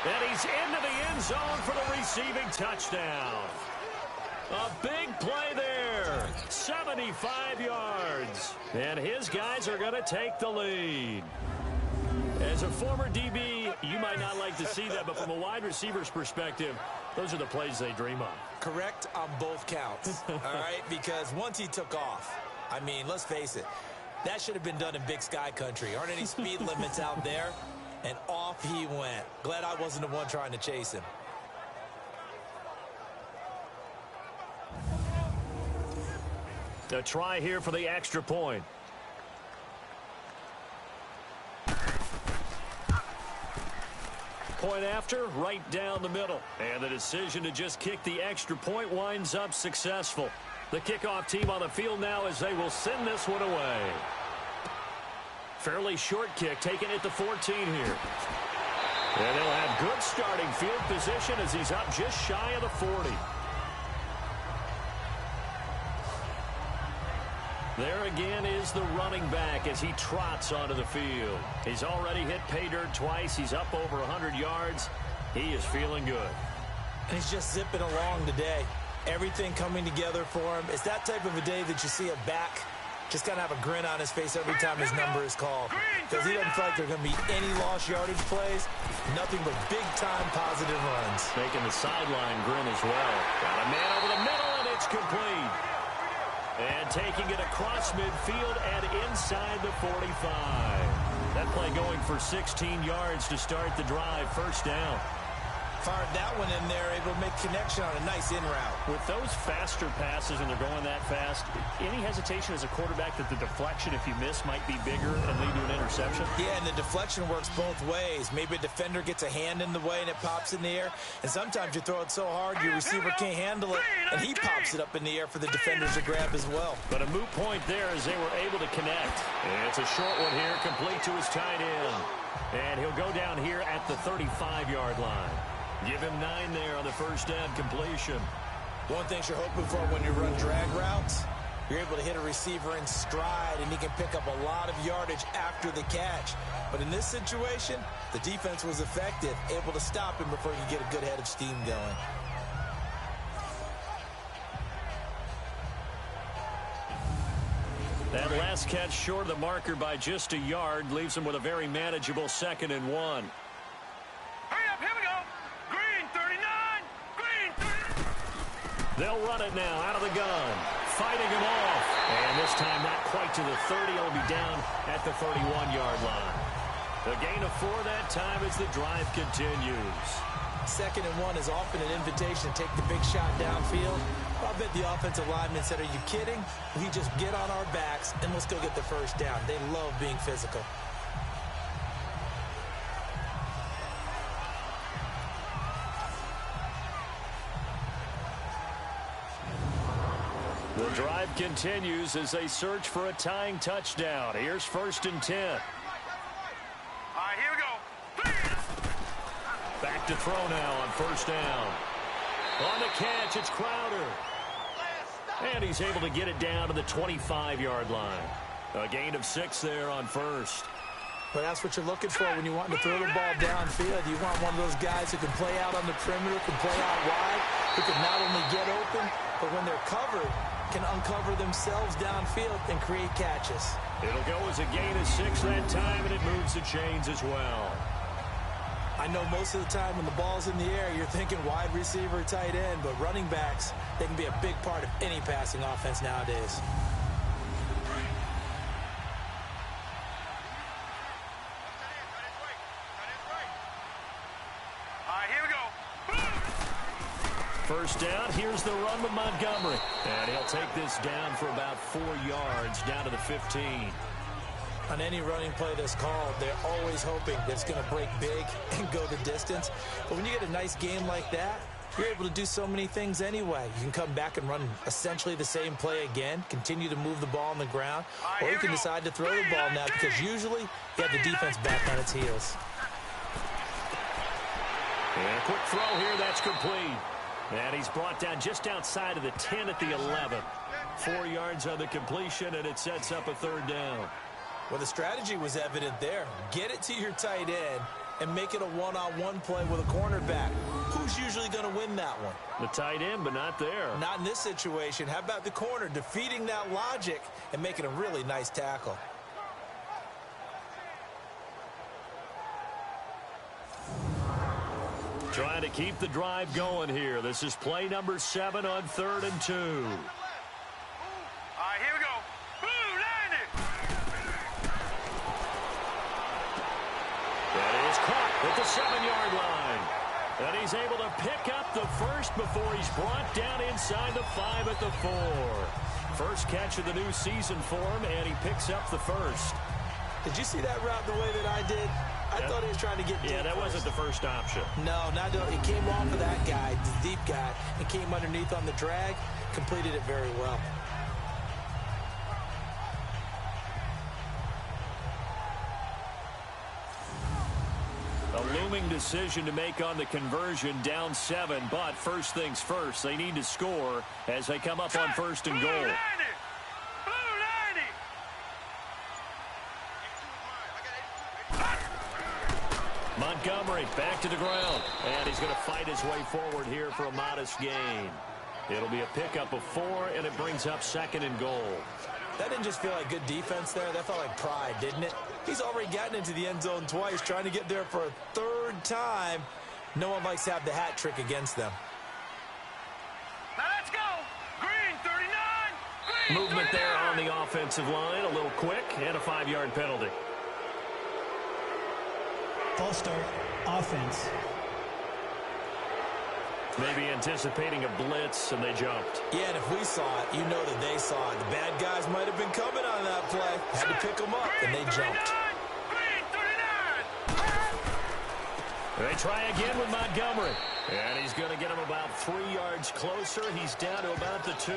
And he's into the end zone for the receiving touchdown. A big play there. 75 yards. And his guys are going to take the lead. As a former DB, you might not like to see that, but from a wide receiver's perspective, those are the plays they dream of. Correct on both counts, all right? Because once he took off, I mean, let's face it, that should have been done in Big Sky country. Aren't any speed limits out there? And off he went. Glad I wasn't the one trying to chase him. A try here for the extra point. Point after, right down the middle. And the decision to just kick the extra point winds up successful. The kickoff team on the field now as they will send this one away. Fairly short kick, taking it to 14 here. And they'll have good starting field position as he's up just shy of the 40. There again is the running back as he trots onto the field. He's already hit pay dirt twice. He's up over 100 yards. He is feeling good. And he's just zipping along today. Everything coming together for him. It's that type of a day that you see a back just kind of have a grin on his face every time his number is called. Because he doesn't feel like there are going to be any lost yardage plays. Nothing but big-time positive runs. Making the sideline grin as well. Got a man over the middle, and it's complete. And taking it across midfield and inside the 45. That play going for 16 yards to start the drive. First down. Fired that one in there, able to make connection on a nice in route. With those faster passes and they're going that fast, any hesitation as a quarterback that the deflection, if you miss, might be bigger and lead to an interception? Yeah, and the deflection works both ways. Maybe a defender gets a hand in the way and it pops in the air. And sometimes you throw it so hard your receiver can't handle it, and he pops it up in the air for the defenders to grab as well. But a moot point there as they were able to connect. And it's a short one here, complete to his tight end. And he'll go down here at the 35-yard line. Give him 9 there on the first down completion. One thing you're hoping for when you run drag routes, you're able to hit a receiver in stride, and he can pick up a lot of yardage after the catch. But in this situation, the defense was effective, able to stop him before you get a good head of steam going. That last catch short of the marker by just a yard leaves him with a very manageable 2nd and 1. They'll run it now out of the gun. Fighting him off. And this time not quite to the 30. He'll be down at the 31-yard line. A gain of 4 that time as the drive continues. 2nd and 1 is often an invitation to take the big shot downfield. I bet the offensive lineman said, are you kidding? We just get on our backs and let's go get the first down. They love being physical. The drive continues as they search for a tying touchdown. Here's 1st and 10. All right, here we go. Back to throw now on 1st down. On the catch, it's Crowder. And he's able to get it down to the 25-yard line. A gain of 6 there on 1st. But that's what you're looking for when you want to throw the ball downfield. You want one of those guys who can play out on the perimeter, can play out wide, who can not only get open, but when they're covered, can uncover themselves downfield and create catches. It'll go as a gain of 6 that time, and it moves the chains as well. I know most of the time when the ball's in the air, you're thinking wide receiver, tight end, but running backs, they can be a big part of any passing offense nowadays. First down, here's the run with Montgomery. And he'll take this down for about 4 yards, down to the 15. On any running play that's called, they're always hoping that it's going to break big and go the distance. But when you get a nice game like that, you're able to do so many things anyway. You can come back and run essentially the same play again, continue to move the ball on the ground, or you can decide to throw the ball now because usually you have the defense back on its heels. And a quick throw here, that's complete. And he's brought down just outside of the 10 at the 11. 4 yards on the completion, and it sets up a third down. Well, the strategy was evident there. Get it to your tight end and make it a one-on-one play with a cornerback. Who's usually going to win that one? The tight end, but not there. Not in this situation. How about the corner defeating that logic and making a really nice tackle? Trying to keep the drive going here. This is play number 7 on 3rd and 2. All right, here we go. Blue, line it. That is caught at the 7-yard line. And he's able to pick up the first before he's brought down inside the 5 at the 4. First catch of the new season for him, and he picks up the first. Did you see that route the way that I did? I thought he was trying to get deep. Yeah, that wasn't the first option. No, it came off of that guy, the deep guy, and came underneath on the drag, completed it very well. A looming decision to make on the conversion, down 7, but first things first, they need to score as they come up on 1st and goal. Montgomery back to the ground, and he's going to fight his way forward here for a modest gain. It'll be a pickup of 4, and it brings up 2nd and goal. That didn't just feel like good defense there. That felt like pride, didn't it? He's already gotten into the end zone twice, trying to get there for a 3rd time. No one likes to have the hat trick against them. Now let's go. Green, 39. Green, Movement 39. there on the offensive line, a little quick, and a 5-yard penalty. False start, offense. Maybe anticipating a blitz, and they jumped. Yeah, and if we saw it, you know that they saw it. The bad guys might have been coming on that play. Had to pick them up, and they jumped. Green, 39. They try again with Montgomery. And he's going to get him about 3 yards closer. He's down to about the 2.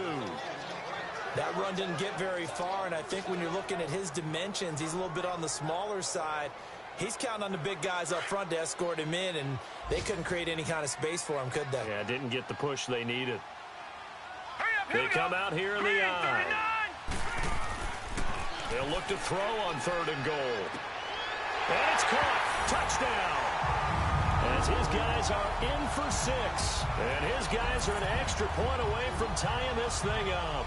That run didn't get very far, and I think when you're looking at his dimensions, he's a little bit on the smaller side. He's counting on the big guys up front to escort him in, and they couldn't create any kind of space for him, could they? Yeah, didn't get the push they needed. Here They come out here in the eye. 39. They'll look to throw on 3rd and goal. And it's caught. Touchdown. As his guys are in for 6. And his guys are an extra point away from tying this thing up.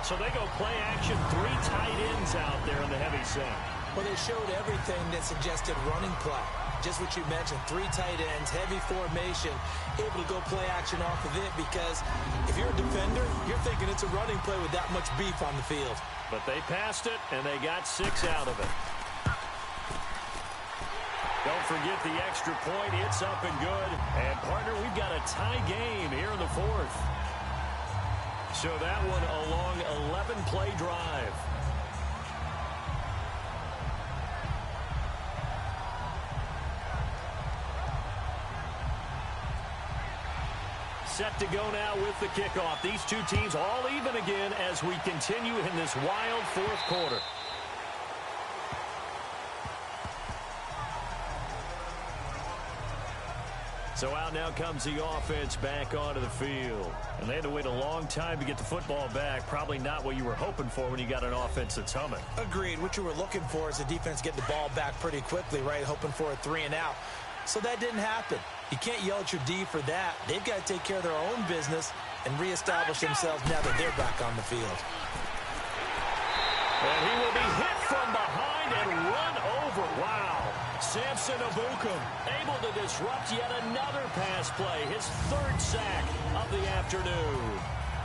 So they go play action, 3 tight ends out there in the heavy set. Well, they showed everything that suggested running play. Just what you mentioned, 3 tight ends, heavy formation, able to go play action off of it because if you're a defender, you're thinking it's a running play with that much beef on the field. But they passed it, and they got 6 out of it. Don't forget the extra point. It's up and good. And, partner, we've got a tie game here in the 4th. So that one a long 11-play drive. Set to go now with the kickoff. These two teams all even again as we continue in this wild 4th quarter. So out now comes the offense back onto the field. And they had to wait a long time to get the football back. Probably not what you were hoping for when you got an offense that's humming. Agreed. What you were looking for is the defense get the ball back pretty quickly, right? Hoping for a 3 and out. So that didn't happen. You can't yell at your D for that. They've got to take care of their own business and reestablish themselves now that they're back on the field. And he will be hit from behind and run over. Wow. Samson Abukum able to disrupt yet another pass play. His 3rd sack of the afternoon.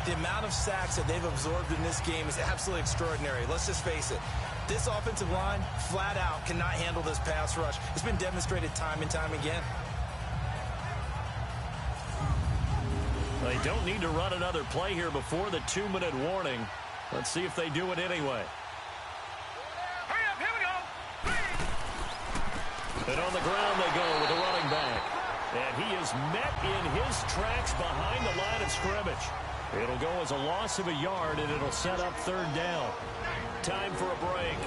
The amount of sacks that they've absorbed in this game is absolutely extraordinary. Let's just face it. This offensive line, flat out, cannot handle this pass rush. It's been demonstrated time and time again. They don't need to run another play here before the 2-minute warning. Let's see if they do it anyway. Hurry And on the ground they go with the running back. And he is met in his tracks behind the line of scrimmage. It'll go as a loss of a yard, and it'll set up third down. Time for a break.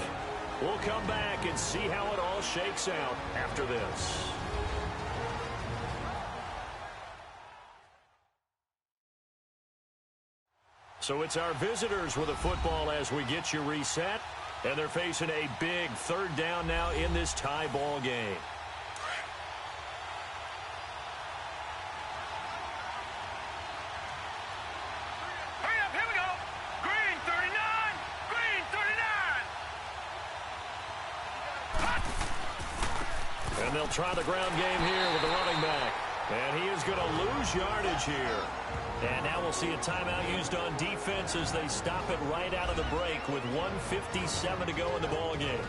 We'll come back and see how it all shakes out after this. So it's our visitors with a football as we get you reset. And they're facing a big third down now in this tie ball game. Hurry up, here we go. Green 39. Green 39. And they'll try the ground game here with the running back. And he is going to lose yardage here. And now we'll see a timeout used on defense as they stop it right out of the break with 1:57 to go in the ball game.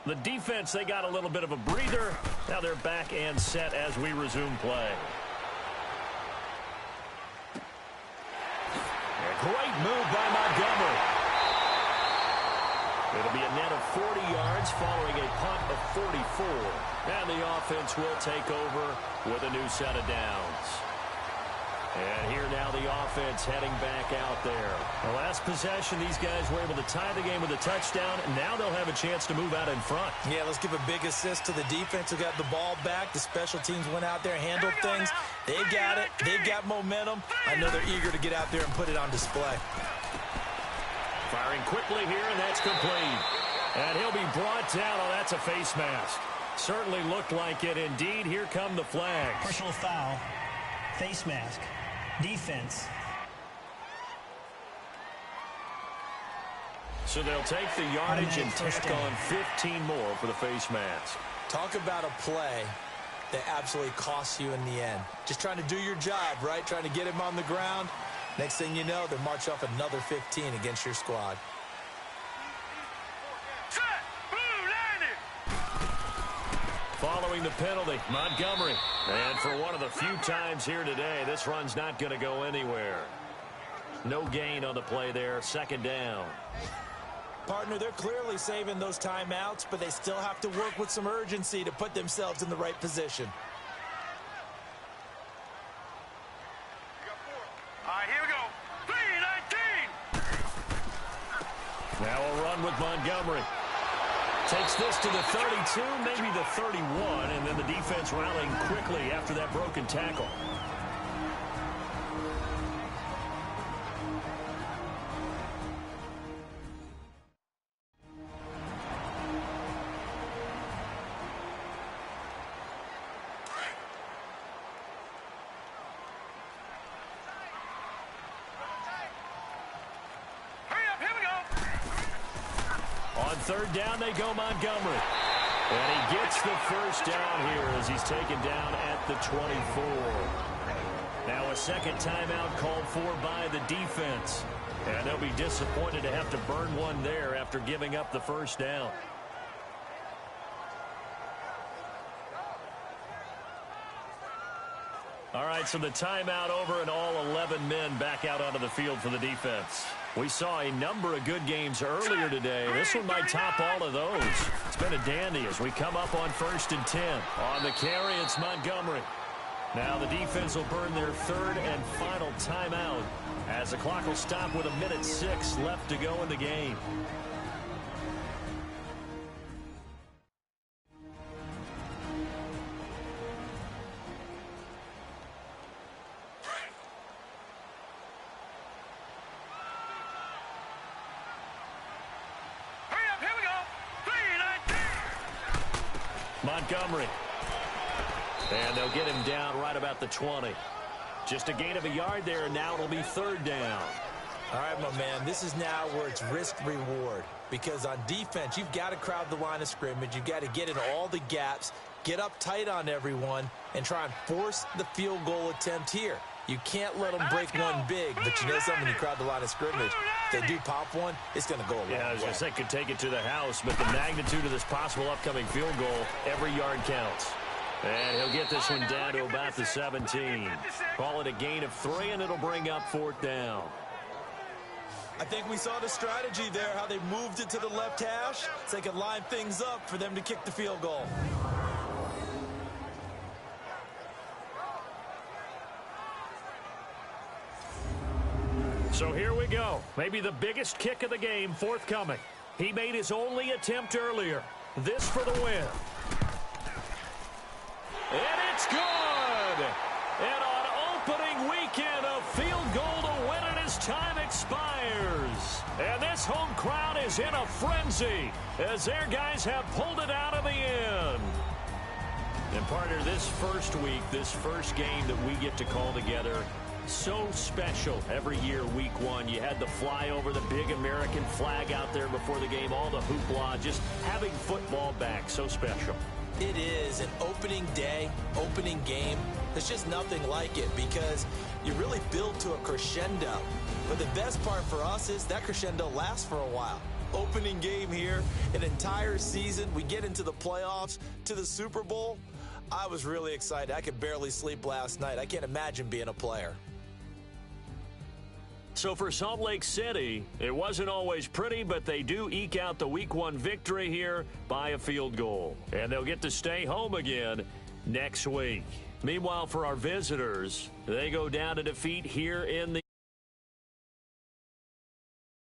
The defense, they got a little bit of a breather. Now they're back and set as we resume play. A great move by Montgomery. It'll be a net of 40 yards following a punt of 44. And the offense will take over with a new set of downs. And here now the offense heading back out there. The last possession, these guys were able to tie the game with a touchdown. And now they'll have a chance to move out in front. Yeah, let's give a big assist to the defense who got the ball back. The special teams went out there, handled things. They got it. They've got momentum. I know they're eager to get out there and put it on display. Firing quickly here, and that's complete. And he'll be brought down. Oh, that's a face mask. Certainly looked like it. Indeed, here come the flags. Personal foul, face mask, defense. So they'll take the yardage and tack on 15 more for the face mask. Talk about a play that absolutely costs you in the end. Just trying to do your job, right? Trying to get him on the ground. Next thing you know, they march off another 15 against your squad. Set. Blue landing. Following the penalty, Montgomery. And for one of the few times here today, this run's not going to go anywhere. No gain on the play there. Second down. Partner, they're clearly saving those timeouts, but they still have to work with some urgency to put themselves in the right position. All right, here we go. 3-19. Now a run with Montgomery. Takes this to the 32, maybe the 31, and then the defense rallying quickly after that broken tackle. Third down, they go Montgomery. And he gets the first down here as he's taken down at the 24. Now a second timeout called for by the defense. And they'll be disappointed to have to burn one there after giving up the first down. All right, so the timeout over and all 11 men back out onto the field for the defense. We saw a number of good games earlier today. This one might top all of those. It's been a dandy as we come up on 1st and 10. On the carry, it's Montgomery. Now the defense will burn their third and final timeout as the clock will stop with 1:06 left to go in the game. Montgomery. And they'll get him down right about the 20. Just a gain of a yard there, and now it'll be third down. All right, my man, this is now where it's risk-reward. Because on defense, you've got to crowd the line of scrimmage. You've got to get in all the gaps, get up tight on everyone, and try and force the field goal attempt here. You can't let them break one big, but you know something, when you crowd the line of scrimmage, if they do pop one, it's going to go a long way. Yeah, I was going to say could take it to the house, but the magnitude of this possible upcoming field goal, every yard counts. And he'll get this one down to about the 17. Call it a gain of 3, and it'll bring up fourth down. I think we saw the strategy there, how they moved it to the left hash so they could line things up for them to kick the field goal. So here we go. Maybe the biggest kick of the game forthcoming. He made his only attempt earlier. This for the win. And it's good! And on opening weekend, a field goal to win it as time expires. And this home crowd is in a frenzy as their guys have pulled it out of the end. And partner, this first week, this first game that we get to call together, so special every year, week one. You had the flyover, the big American flag out there before the game, all the hoopla, just having football back, so special. It is an opening day, opening game. There's just nothing like it because you really build to a crescendo. But the best part for us is that crescendo lasts for a while. Opening game here, an entire season. We get into the playoffs, to the Super Bowl. I was really excited. I could barely sleep last night. I can't imagine being a player. So for Salt Lake City, it wasn't always pretty, but they do eke out the week one victory here by a field goal. And they'll get to stay home again next week. Meanwhile, for our visitors, they go down to defeat here in the